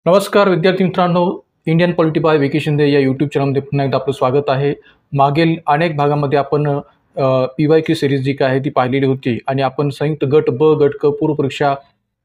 नमस्कार विद्यार्थी मित्रांनो, Indian polity by V K Shinde या यूट्यूब चॅनलमध्ये पुन्हा एकदा आपलं स्वागत आहे. मागील अनेक भागामध्ये आपण PYQ सिरीज जी काय आहे ती पाहिलेली होती आणि आपण संयुक्त गट ब, गट क पूर्व परीक्षा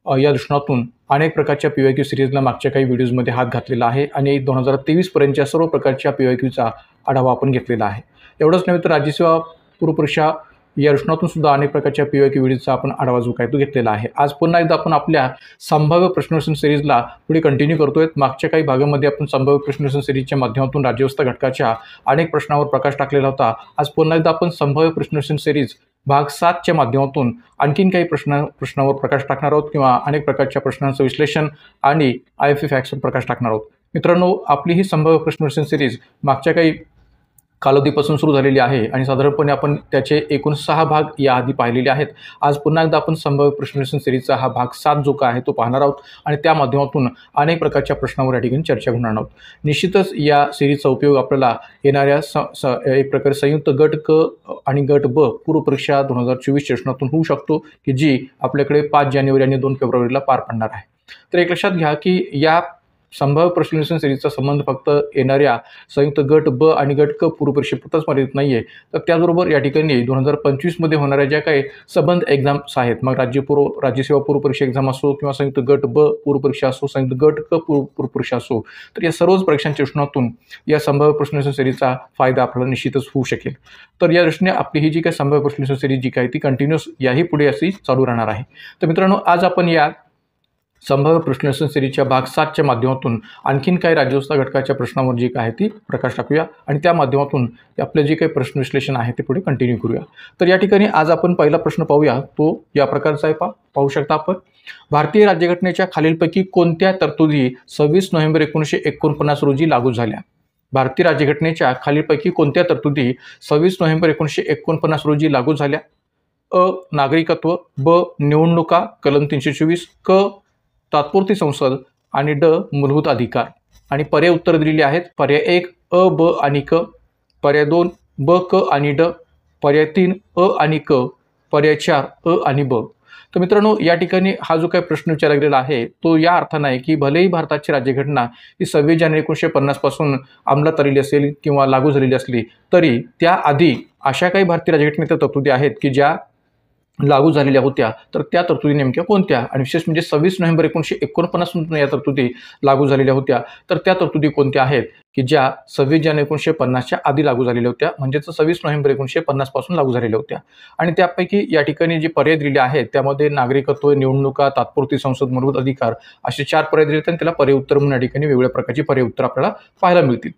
या दृष्टिकोनातून अनेक प्रकारच्या PYQ सिरीजला मागच्या काही व्हिडिओजमध्ये हात घातलेला आहे आणि 2023 पर्यंतच्या सर्व प्रकारच्या PYQचा आढावा आपण घेतलेला आहे. एवढंच नव्हे तर राज्यसेवा पूर्व परीक्षा या दृष्टिकोनातून सुद्धा अनेक प्रकारच्या PYQ व्हिडिओचा आपण आढावा जो काय तो घेतलेला आहे. आज पुन्हा एकदा आपण आपल्या संभाव्य प्रश्नोत्तर सिरीजला पुढे कंटिन्यू करतोय. मागच्या काही भागामध्ये आपण संभाव्य प्रश्नोत्तर सिरीजच्या माध्यमातून राज्यव्यवस्था घटकाच्या अनेक प्रश्नांवर प्रकाश टाकलेला होता. आज पुन्हा एकदा आपण संभाव्य प्रश्नोत्तर सिरीज भाग 7च्या माध्यमातून आणखीन काही प्रश्नावर प्रकाश टाकणार आहोत किंवा अनेक प्रकारच्या प्रश्नांचं विश्लेषण आणि IFA फॅक्ट्सवर प्रकाश टाकणार आहोत. मित्रांनो, आपली ही संभाव्य प्रश्नोत्तर सिरीज मागच्या काही कालावधीपासून सुरू झालेली आहे आणि साधारणपणे आपण त्याचे एकूण 6 भाग याआधी पाहिलेले आहेत. आज पुन्हा एकदा आपण संभाव्य प्रश्नोत्तर सिरीजचा हा भाग 7 जो काय आहे तो पाहणार आहोत आणि त्या माध्यमातून अनेक प्रकारच्या प्रश्नांवर या ठिकाणी चर्चा करणार आहोत. निश्चितच या सिरीजचा उपयोग आपल्याला येणाऱ्या एक प्रकारे संयुक्त गट क आणि गट ब पूर्व परीक्षा 2024 सेशनातून होऊ शकतो की जी आपल्याकडे 5 जानेवारी आणि 2 फेब्रुवारीला पार पडणार आहे. तर एक लक्षात घ्या की या संभाव्य प्रश्नोत्तर सिरीजचा संबंध फक्त येणाऱ्या संयुक्त गट ब आणि गट क पूर्व परीक्षेपुरताच मर्यादित नाही आहे, तर त्याचबरोबर या ठिकाणी 2025मध्ये होणाऱ्या ज्या काही संबंध एक्झाम्स आहेत, मग राज्यसेवा पूर्व परीक्षा एक्झाम असो किंवा संयुक्त गट ब पूर्व परीक्षा असो, संयुक्त गट क पूर्व परीक्षा असो, तर या सर्वच परीक्षांच्या दृष्टिकोनातून या संभाव्य प्रश्नोत्तर सिरीजचा फायदा आपल्याला निश्चितच होऊ शकेल. तर या दृष्टीने आपली ही जी काही संभाव्य प्रश्नोत्तर सिरीज जी काय ती कंटिन्यूअस याही पुढे अशी चालू राहणार आहे. तर मित्रांनो, आज आपण या संभाव्य प्रश्नोत्तर सिरीजच्या भाग 7च्या माध्यमातून आणखीन काही राज्यव्यवस्था घटकाच्या प्रश्नांवर जी काय आहे ती प्रकाश टाकूया आणि त्या माध्यमातून आपले जे काही प्रश्न विश्लेषण आहे ते पुढे कंटिन्यू करूया. तर या ठिकाणी आज आपण पहिला प्रश्न पाहूया. तो या प्रकारचा आहे. पाहू शकता आपण, भारतीय राज्यघटनेच्या खालीलपैकी कोणत्या तरतुदी 26 नोव्हेंबर 1949 रोजी लागू झाल्या? भारतीय राज्यघटनेच्या खालीलपैकी कोणत्या तरतुदी 26 नोव्हेंबर 1949 रोजी लागू झाल्या? अ. नागरिकत्व, ब. निवडणुका कलम 324, क. तात्पुरती संसद आणि ड. मूलभूत अधिकार. आणि पर्याय उत्तर दिलेली आहेत. पर्याय 1 अ, ब आणि क, पर्याय 2 ब, क आणि ड, पर्याय 3 अ आणि क, पर्याय 4 अ आणि ब. तर मित्रांनो, या ठिकाणी हा जो काही प्रश्न विचारला गेलेला आहे तो या अर्थानं आहे की भलेही भारताची राज्यघटना ही 26 जानेवारी 1950 पासून अंमलात आलेली असेल किंवा लागू झालेली असली तरी त्याआधी अशा काही भारतीय राज्यघटनेच्या तरतुदी आहेत की ज्या लागू झालेल्या होत्या. तर त्या तरतुदी नेमक्या कोणत्या? आणि विशेष म्हणजे 26 नोव्हेंबर 1949 या तरतुदी लागू झालेल्या होत्या. तर त्या तरतुदी कोणत्या आहेत की ज्या 26 जानेवारी 1950च्या आधी लागू झालेल्या होत्या, म्हणजेच 26 नोव्हेंबर 1950 पासून लागू झालेल्या होत्या. आणि त्यापैकी या ठिकाणी जे पर्याय दिलेले आहेत त्यामध्ये नागरिकत्व, निवडणुका, तात्पुरती संसद, मूलभूत अधिकार असे 4 पर्याय दिले आणि त्याला पर्याय उत्तर म्हणून या ठिकाणी वेगवेगळ्या प्रकारची पर्याय उत्तर आपल्याला पाहायला मिळतील.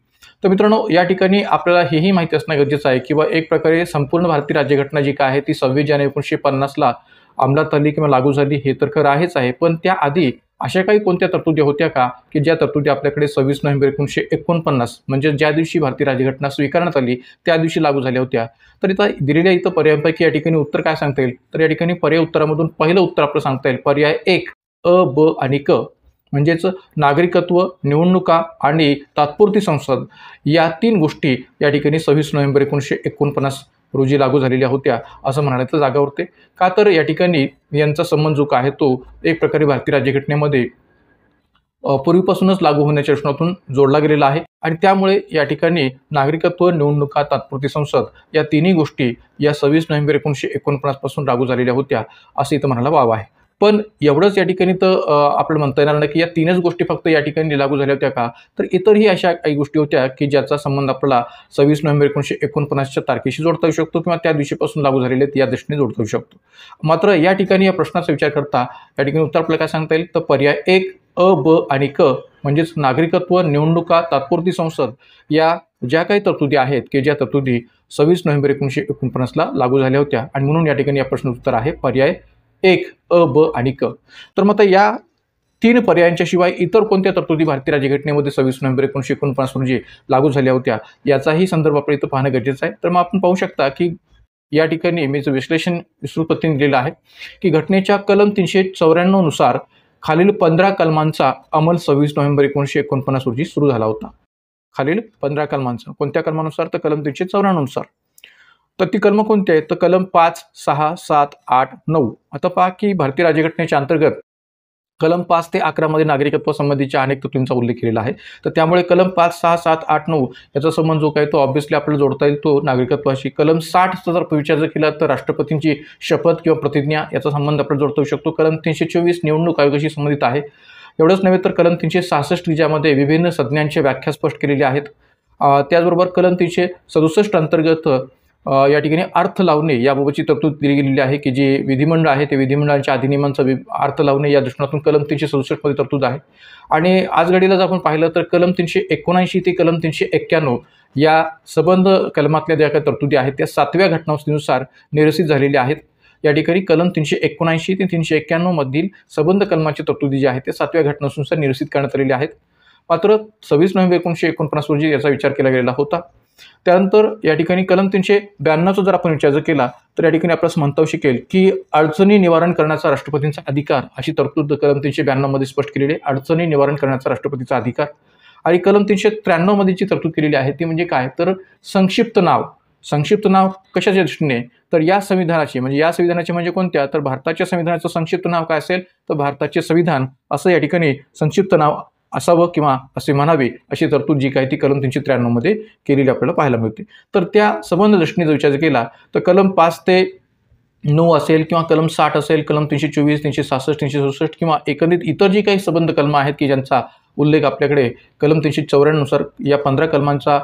तर मित्रांनो, या ठिकाणी आपल्याला हेही माहिती असणं गरजेचं आहे किंवा एक प्रकारे संपूर्ण भारतीय राज्यघटना जी काय आहे ती 26 जानेवारी 1950ला अंमलात आली किंवा लागू झाली हे तर खरं आहेच आहे, पण त्याआधी अशा काही कोणत्या तरतुदी होत्या का की ज्या तरतुदी आपल्याकडे 26 नोव्हेंबर 1949 म्हणजे ज्या दिवशी भारतीय राज्यघटना स्वीकारण्यात आली त्या दिवशी लागू झाल्या होत्या? तर इथं पर्यायांपैकी या ठिकाणी उत्तर काय सांगता येईल? तर या ठिकाणी पर्याय उत्तरामधून पहिलं उत्तर आपलं सांगता येईल पर्याय 1 अ, ब आणि क, म्हणजेच नागरिकत्व, निवडणुका आणि तात्पुरती संसद या 3 गोष्टी या ठिकाणी 26 नोव्हेंबर 1949 रोजी लागू झालेल्या होत्या असं म्हणायचं जागा उरते. का तर या ठिकाणी यांचा संबंध जो काय आहे तो एक प्रकारे भारतीय राज्यघटनेमध्ये पूर्वीपासूनच लागू होण्याच्या दृष्टिकोनातून जोडला गेलेला आहे आणि त्यामुळे या ठिकाणी नागरिकत्व, निवडणुका, तात्पुरती संसद या तिन्ही गोष्टी या 26 नोव्हेंबर 1949 पासून लागू झालेल्या होत्या असं इथं म्हणायला वाव आहे. पण एवढंच या ठिकाणी तर आपल्याला म्हणता येणार नाही की या 3च गोष्टी फक्त या ठिकाणी लागू झाल्या होत्या का? तर इतरही अशा काही गोष्टी होत्या की ज्याचा संबंध आपल्याला 26 नोव्हेंबर 1949च्या तारखेशी जोडता येऊ शकतो किंवा त्या दिवशीपासून लागू झालेले या दृष्टीने जोडता येऊ शकतो. मात्र या ठिकाणी या प्रश्नाचा विचार करता या ठिकाणी उत्तर आपल्याला काय सांगता येईल? तर पर्याय 1 अ, ब आणि क, म्हणजेच नागरिकत्व, निवडणुका, तात्पुरती संसद या ज्या काही तरतुदी आहेत की ज्या तरतुदी 26 नोव्हेंबर 1949ला लागू झाल्या होत्या आणि म्हणून या ठिकाणी या प्रश्नाचं उत्तर आहे पर्याय 1 अ, ब आणि क. तर मग या 3 पर्यायांच्या शिवाय इतर कोणत्या तरतुदी भारतीय राज्यघटनेमध्ये 26 नोव्हेंबर 1949 रोजी लागू झाल्या होत्या याचाही संदर्भ आपल्या इथं पाहणं गरजेचं आहे. तर मग आपण पाहू शकता की या ठिकाणी मी विश्लेषण विस्तृत पद्धतीने दिलेलं आहे की घटनेच्या कलम 394 नुसार खालील 15 कलमांचा अंमल 26 नोव्हेंबर 1949 रोजी सुरू झाला होता. खालील 15 कलमांचा कोणत्या कलमानुसार? तर कलम 394 नुसार. तर ती कलम कोणती आहेत? तर कलम 5, 6, 7, 8, 9. आता पहा की भारतीय राज्यघटनेच्या अंतर्गत कलम 5 ते 11 मध्ये नागरिकत्वासंबंधीच्या अनेक तरतुदींचा उल्लेख केलेला आहे. तर त्यामुळे कलम 5, 6, 7, 8, 9 याचा संबंध जो काही तो ऑब्व्हियसली आपल्याला जोडता येईल तो नागरिकत्वाशी. कलम 60चा जर विचार केला तर राष्ट्रपतींची शपथ किंवा प्रतिज्ञा याचा संबंध आपल्याला जोडता येऊ शकतो. कलम 324 निवडणूक आयोगाशी संबंधित आहे. एवढंच नव्हे तर कलम 366 ज्यामध्ये विभिन्न संज्ञांच्या व्याख्या स्पष्ट केलेल्या आहेत. त्याचबरोबर कलम 367 अंतर्गत या ठिकाणी अर्थ लावणे याबाबतची तरतूद दिली गेलेली आहे की जे विधिमंडळ आहे ते विधिमंडळांच्या अधिनियमांचा अर्थ लावणे या दृष्टिकोनातून कलम 367 मध्ये तरतूद आहे. आणि आज घडीला जर आपण पाहिलं तर कलम 379 ते कलम 391 या संबंध कलमातल्या ज्या काही तरतुदी आहेत त्या 7व्या घटनावलीनुसार निरसित झालेल्या आहेत. या ठिकाणी कलम 379 ते 391 मधील संबंध कलमाची तरतुदी जी आहेत त्या 7व्या घटनावलीनुसार निरसित करण्यात आलेल्या आहेत. मात्र 26 नोव्हेंबर 1949 रोजी याचा विचार केला गेलेला होता. त्यानंतर या ठिकाणी कलम 392चा जर आपण विचार केला तर या ठिकाणी आपल्याला म्हणता येऊ शकेल की अडचणी निवारण करण्याचा राष्ट्रपतींचा अधिकार अशी तरतूद कलम 392 मध्ये स्पष्ट केलेली आहे. अडचणी निवारण करण्याचा राष्ट्रपतीचा अधिकार. आणि कलम 393 मध्ये जी तरतूद केलेली आहे ती म्हणजे काय तर संक्षिप्त नाव कशाच्या दृष्टीने तर या संविधानाचे म्हणजे कोणत्या तर भारताच्या संविधानाचं संक्षिप्त नाव काय असेल तर भारताचे संविधान असं या ठिकाणी संक्षिप्त नाव असावं किंवा असे म्हणावे अशी तरतूद जी काही ती कलम 393 मध्ये केलेली आपल्याला पाहायला मिळते. तर त्या संबंध दृष्टीने जर विचार केला तर कलम 5 ते 9 असेल किंवा कलम 60 असेल, कलम 324, 366, 367 किंवा एकंदरीत इतर जी काही संबंध कलम आहेत की ज्यांचा उल्लेख आपल्याकडे कलम 394 नुसार या 15 कलमांचा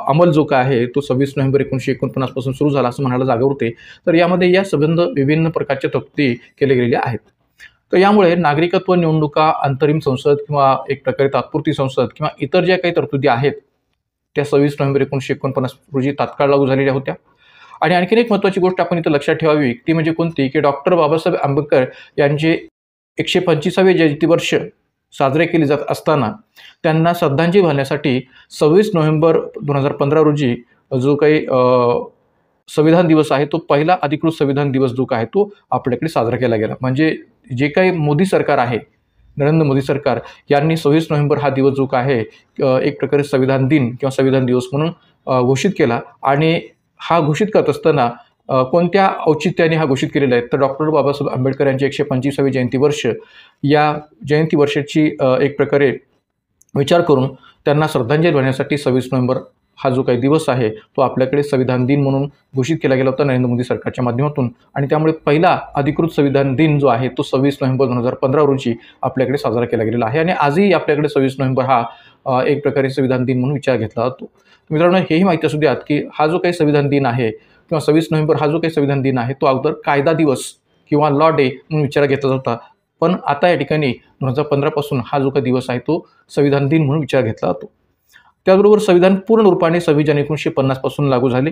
अंमल जो काय आहे तो 26 नोव्हेंबर 1949 पासून सुरू झाला असं म्हणायला जागा उरते. तर यामध्ये या संबंध विभिन्न प्रकारच्या तरतुदी केल्या गेलेल्या आहेत. तर यामुळे नागरिकत्व, निवडणुका, अंतरिम संसद किंवा एक प्रकारे तात्पुरती संसद किंवा इतर ज्या काही तरतुदी आहेत त्या 26 नोव्हेंबर 1949 रोजी तात्काळ लागू झालेल्या होत्या. आणि आणखीन एक महत्त्वाची गोष्ट आपण इथं लक्षात ठेवावी ती म्हणजे कोणती की डॉक्टर बाबासाहेब आंबेडकर यांचे 125वे जयंतीवर्ष साजरे केले जात असताना त्यांना श्रद्धांजली वाहण्यासाठी 26 नोव्हेंबर 2015 रोजी जो काही संविधान दिवस आहे तो पहिला अधिकृत संविधान दिवस जो काय तो आपल्याकडे साजरा केला गेला. म्हणजे जे काही मोदी सरकार आहे, नरेंद्र मोदी सरकार यांनी 26 नोव्हेंबर हा दिवस जो काय आहे एक प्रकारे संविधान दिन किंवा संविधान दिवस म्हणून घोषित केला. आणि हा घोषित करत असताना कोणत्या औचित्याने हा घोषित केलेला आहे तर डॉक्टर बाबासाहेब आंबेडकर यांचे 125वे जयंतीवर्ष या जयंती वर्षाची एक प्रकारे विचार करून त्यांना श्रद्धांजली वाहण्यासाठी 26 नोव्हेंबर हा जो काही दिवस आहे तो आपल्याकडे संविधान दिन म्हणून घोषित केला गेला होता नरेंद्र मोदी सरकारच्या माध्यमातून. आणि त्यामुळे पहिला अधिकृत संविधान दिन जो आहे तो 26 नोव्हेंबर 2015 रोजी आपल्याकडे साजरा केला गेलेला आहे. आणि आजही आपल्याकडे 26 नोव्हेंबर हा एक प्रकारे संविधान दिन म्हणून विचार घेतला जातो. मित्रांनो, हेही माहिती असू द्यात की हा जो काही संविधान दिन आहे किंवा 26 नोव्हेंबर हा जो काही संविधान दिन आहे तो अगोदर कायदा दिवस किंवा लॉ डे म्हणून विचार घेतला जाता. पण आता या ठिकाणी 2015 पासून हा जो काही दिवस आहे तो संविधान दिन म्हणून विचार घेतला जातो. त्याचबरोबर संविधान पूर्ण रूपाने 26 जानेवारी 1950 पासून लागू झाले.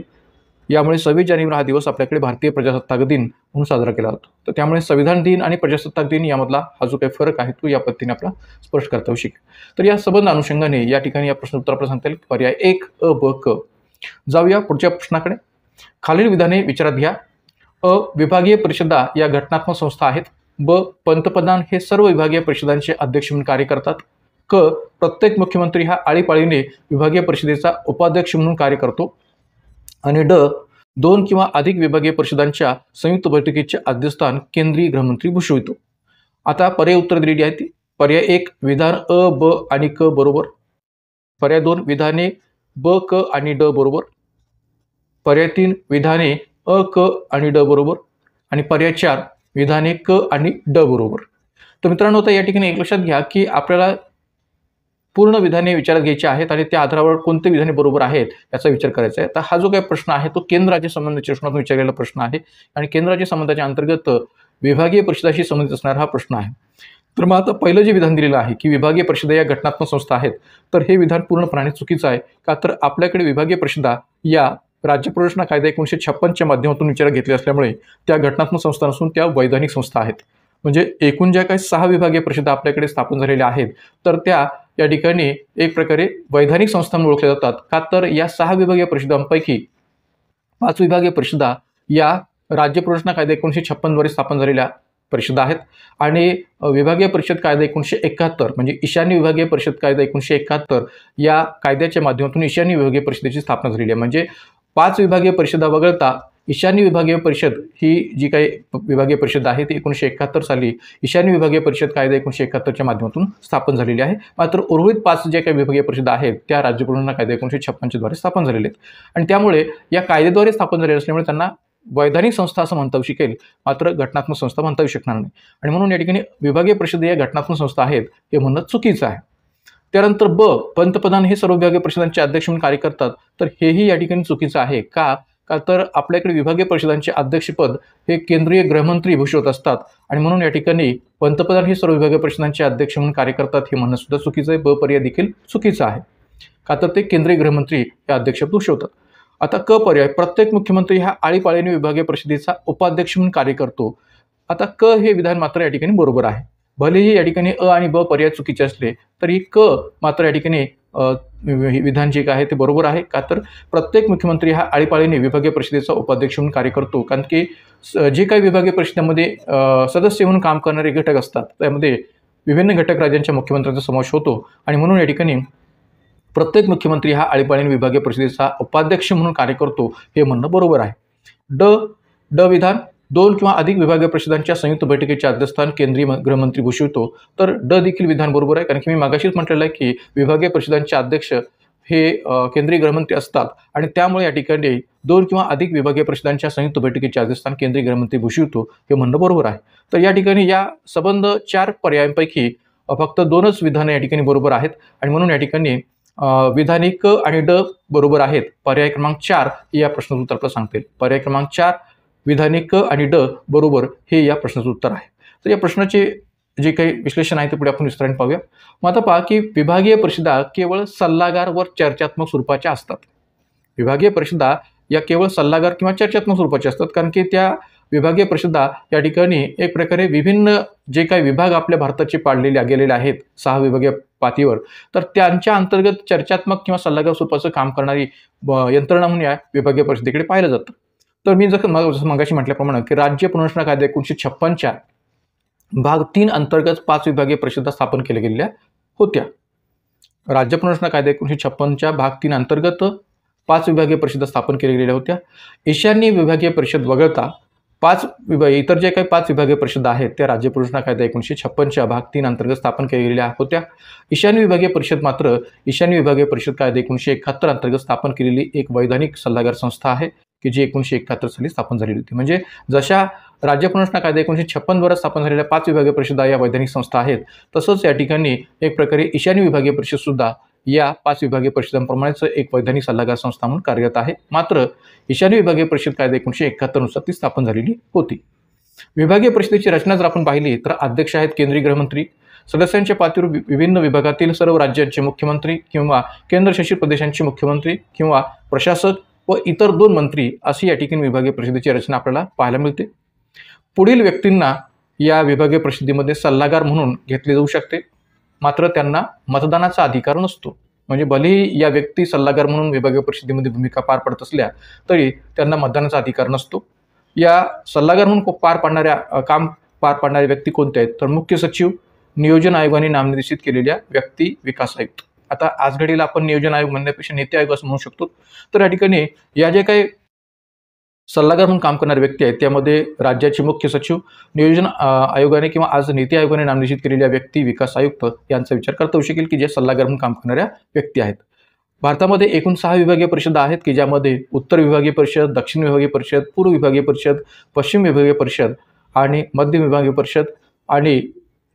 यामुळे 26 जानेवारी हा दिवस आपल्याकडे भारतीय प्रजासत्ताक दिन म्हणून साजरा केला जातो. तर त्यामुळे संविधान दिन आणि प्रजासत्ताक दिन यामधला हा जो काही फरक आहे तो या पद्धतीने आपला स्पष्ट करता येऊ शकेल. तर या संबंध अनुषंगाने या ठिकाणी या प्रश्नोत्तर आपल्याला सांगता येईल पर्याय 1 अ ब क. जाऊया पुढच्या प्रश्नाकडे. खालील विधाने विचारात घ्या. अ. विभागीय परिषदा या घटनात्मक संस्था आहेत. ब. पंतप्रधान हे सर्व विभागीय परिषदांचे अध्यक्ष म्हणून कार्य करतात. क. प्रत्येक मुख्यमंत्री हा आळीपाळीने विभागीय परिषदेचा उपाध्यक्ष म्हणून कार्य करतो. आणि ड. 2 किंवा अधिक विभागीय परिषदांच्या संयुक्त बैठकीचे अध्यक्षस्थान केंद्रीय गृहमंत्री भूषवितो. आता पर्याय उत्तर दिलेली आहेत. पर्याय 1 विधान अ, ब आणि क बरोबर. पर्याय 2 विधाने ब, क आणि ड बरोबर. पर्याय 3 विधाने अ, क आणि ड बरोबर. आणि पर्याय 4 विधाने क आणि ड बरोबर. तर मित्रांनो, आता या ठिकाणी एक लक्षात घ्या की आपल्याला पूर्ण विधाने विचारात घ्यायची आहेत आणि त्या आधारावर कोणते विधाने बरोबर आहेत याचा विचार करायचा आहे. तर हा जो काही प्रश्न आहे तो केंद्र राज्य संबंधाच्या प्रश्नातून विचारलेला प्रश्न आहे आणि केंद्र राज्य संबंधाच्या अंतर्गत विभागीय परिषदाशी संबंधित असणारा हा प्रश्न आहे. तर मग आता पहिलं जे विधान दिलेलं आहे की विभागीय परिषदा या घटनात्मक संस्था आहेत तर हे विधान पूर्णपणे चुकीचं आहे. का तर आपल्याकडे विभागीय परिषदा या राज्य पुरवठा कायदा 1956च्या माध्यमातून विचारात घेतले असल्यामुळे त्या घटनात्मक संस्था नसून त्या वैधानिक संस्था आहेत. म्हणजे एकूण ज्या काही 6 विभागीय परिषदा आपल्याकडे स्थापन झालेल्या आहेत तर त्या या ठिकाणी एक प्रकारे वैधानिक संस्था म्हणून ओळखल्या जातात. का तर या 6 विभागीय परिषदांपैकी 5 विभागीय परिषदा या राज्य पुरवठा कायदा 1956 द्वारे स्थापन झालेल्या परिषदा आहेत. आणि विभागीय परिषद कायदा 1971 म्हणजे ईशान्य विभागीय परिषद कायदा 1971 या कायद्याच्या माध्यमातून ईशान्य विभागीय परिषदेची स्थापना झालेली आहे. म्हणजे 5 विभागीय परिषदा वगळता ईशान्य विभागीय परिषद ही जी काही विभागीय परिषद आहे ती 1971 साली ईशान्य विभागीय परिषद कायदा 1971च्या माध्यमातून स्थापन झालेली आहे. मात्र उर्वरित 5 जे काही विभागीय परिषद आहेत त्या राज्य पुरवठा कायदा 1956 द्वारे स्थापन झालेले आहेत आणि त्यामुळे या कायद्याद्वारे स्थापन झालेले असल्यामुळे त्यांना वैधानिक संस्था असं म्हणता येऊ शकेल, मात्र घटनात्मक संस्था म्हणता येऊ शकणार नाही आणि म्हणून या ठिकाणी विभागीय परिषद या घटनात्मक संस्था आहेत हे म्हणणं चुकीचं आहे. त्यानंतर पंतप्रधान हे सर्व विभागीय परिषदांचे अध्यक्ष म्हणून कार्य करतात, तर हेही या ठिकाणी चुकीचं आहे. का तर आपल्याकडे विभागीय परिषदांचे अध्यक्षपद हे केंद्रीय गृहमंत्री भूषवत असतात आणि म्हणून या ठिकाणी पंतप्रधान हे सर्व विभागीय परिषदांचे अध्यक्ष म्हणून कार्य करतात हे म्हणणं सुद्धा चुकीचं आहे. पर्याय देखील चुकीचं आहे, का तर ते केंद्रीय गृहमंत्री हे अध्यक्षपद भूषवतात. आता पर्याय, प्रत्येक मुख्यमंत्री हा आळीपाळीने विभागीय परिषदेचा उपाध्यक्ष म्हणून कार्य करतो. आता हे विधान मात्र या ठिकाणी बरोबर आहे. भलेही या ठिकाणी आणि पर्याय चुकीचे असले तरी मात्र या ठिकाणी विधान जे आहे ते बरोबर आहे. का तर प्रत्येक मुख्यमंत्री हा आळीपाळीने विभागीय परिषदेचा उपाध्यक्ष म्हणून कार्य करतो, कारण की जे काही विभागीय परिषदेमध्ये सदस्य म्हणून काम करणारे घटक असतात त्यामध्ये विभिन्न घटक राज्यांच्या मुख्यमंत्र्यांचा समावेश होतो आणि म्हणून या ठिकाणी प्रत्येक मुख्यमंत्री हा आळीपाळीने विभागीय परिषदेचा उपाध्यक्ष म्हणून कार्य करतो हे म्हणणं बरोबर आहे. विधान, 2 किंवा अधिक विभागीय परिषदांच्या संयुक्त बैठकीचे अध्यक्षस्थान केंद्रीय गृहमंत्री भूषवतो. तर देखील विधान बरोबर आहे, कारण की मी मागाशीच म्हटलेलं आहे की विभागीय परिषदांचे अध्यक्ष हे केंद्रीय गृहमंत्री असतात आणि त्यामुळे या ठिकाणी 2 किंवा अधिक विभागीय परिषदांच्या संयुक्त बैठकीचे अध्यक्षस्थान केंद्रीय गृहमंत्री भूषवतो हे म्हणणं बरोबर आहे. तर या ठिकाणी या संबंध 4 पर्यायांपैकी फक्त 2च विधानं या ठिकाणी बरोबर आहेत आणि म्हणून या ठिकाणी विधानिक आणि बरोबर आहेत. पर्याय क्रमांक 4 या प्रश्नाचं उत्तर आपल्याला सांगतील. पर्याय क्रमांक 4 विधानिक आणि बरोबर हे या प्रश्नाचं उत्तर आहे. तर या प्रश्नाचे जे काही विश्लेषण आहे ते पुढे आपण विस्ताराने पाहूया. मग आता पहा की विभागीय परिषदा केवळ सल्लागार व चर्चात्मक स्वरूपाच्या असतात. विभागीय परिषदा या केवळ सल्लागार किंवा चर्चात्मक स्वरूपाच्या असतात, कारण की त्या विभागीय परिषदा या ठिकाणी एक प्रकारे विभिन्न जे काही विभाग आपल्या भारताचे पाडलेले गेलेले आहेत 6 विभागीय पातळीवर, तर त्यांच्या अंतर्गत चर्चात्मक किंवा सल्लागार स्वरूपाचं काम करणारी यंत्रणा म्हणून या विभागीय परिषदेकडे पाहिलं जातं. तर मी जसं मगाशी म्हटल्याप्रमाणे की राज्य पुनर्रचना कायदा 1956च्या भाग 3 अंतर्गत 5 विभागीय परिषदा स्थापन केल्या गेलेल्या होत्या. राज्य पुनर्रचना कायदा 1956च्या भाग 3 अंतर्गत 5 विभागीय परिषदा स्थापन केल्या गेलेल्या होत्या. ईशान्य विभागीय परिषद वगळता इतर जे काही 5 विभागीय परिषदा आहेत त्या राज्य पुनर्रचना कायदा 1956च्या भाग 3 अंतर्गत स्थापन केल्या गेलेल्या होत्या. ईशान्य विभागीय परिषद मात्र ईशान्य विभागीय परिषद कायदा 1971 अंतर्गत स्थापन केलेली एक वैधानिक सल्लागार संस्था आहे की जी 1971 साली स्थापन झालेली होती. म्हणजे जशा राज्य पुनर्रचना कायदा 1956 द्वारा स्थापन झालेल्या 5 विभागीय परिषदा या वैधानिक संस्था आहेत, तसंच या ठिकाणी एक प्रकारे ईशान्य विभागीय परिषद सुद्धा या 5 विभागीय परिषदांप्रमाणेच एक वैधानिक सल्लागार संस्था म्हणून कार्यरत आहे. मात्र ईशान्य विभागीय परिषद कायदा 1971 नुसार ती स्थापन झालेली होती. विभागीय परिषदेची रचना जर आपण पाहिली तर अध्यक्ष आहेत केंद्रीय गृहमंत्री. सदस्यांच्या पातळीवर विभिन्न विभागातील सर्व राज्यांचे मुख्यमंत्री किंवा केंद्रशासित प्रदेशांचे मुख्यमंत्री किंवा प्रशासक व इतर 2 मंत्री अशी या ठिकाणी विभागीय परिषदेची रचना आपल्याला पाहायला मिळते. पुढील व्यक्तींना या विभागीय परिषदेमध्ये सल्लागार म्हणून घेतले जाऊ शकते, मात्र त्यांना मतदानाचा अधिकार नसतो. म्हणजे भलेही या व्यक्ती सल्लागार म्हणून विभागीय परिषदेमध्ये भूमिका पार पडत असल्या तरी त्यांना मतदानाचा अधिकार नसतो. या सल्लागार म्हणून काम पार पाडणारे व्यक्ती कोणते आहेत तर मुख्य सचिव, नियोजन आयोगाने नामनिर्देशित केलेल्या व्यक्ती, विकास आयुक्त. आता आज घडीला आपण नियोजन आयोग म्हणण्यापेक्षा नीती आयोग असं म्हणू शकतो. तर या ठिकाणी या जे काही सल्लागार म्हणून काम करणारे व्यक्ती आहेत त्यामध्ये राज्याचे मुख्य सचिव, नियोजन आयोगाने किंवा आज नीती आयोगाने नामनिर्देशित केलेल्या व्यक्ती, विकास आयुक्त यांचा विचार करता येऊ शकेल की जे सल्लागार म्हणून काम करणाऱ्या व्यक्ती आहेत. भारतामध्ये एकूण 6 विभागीय परिषदा आहेत की ज्यामध्ये उत्तर विभागीय परिषद, दक्षिण विभागीय परिषद, पूर्व विभागीय परिषद, पश्चिम विभागीय परिषद आणि मध्य विभागीय परिषद आणि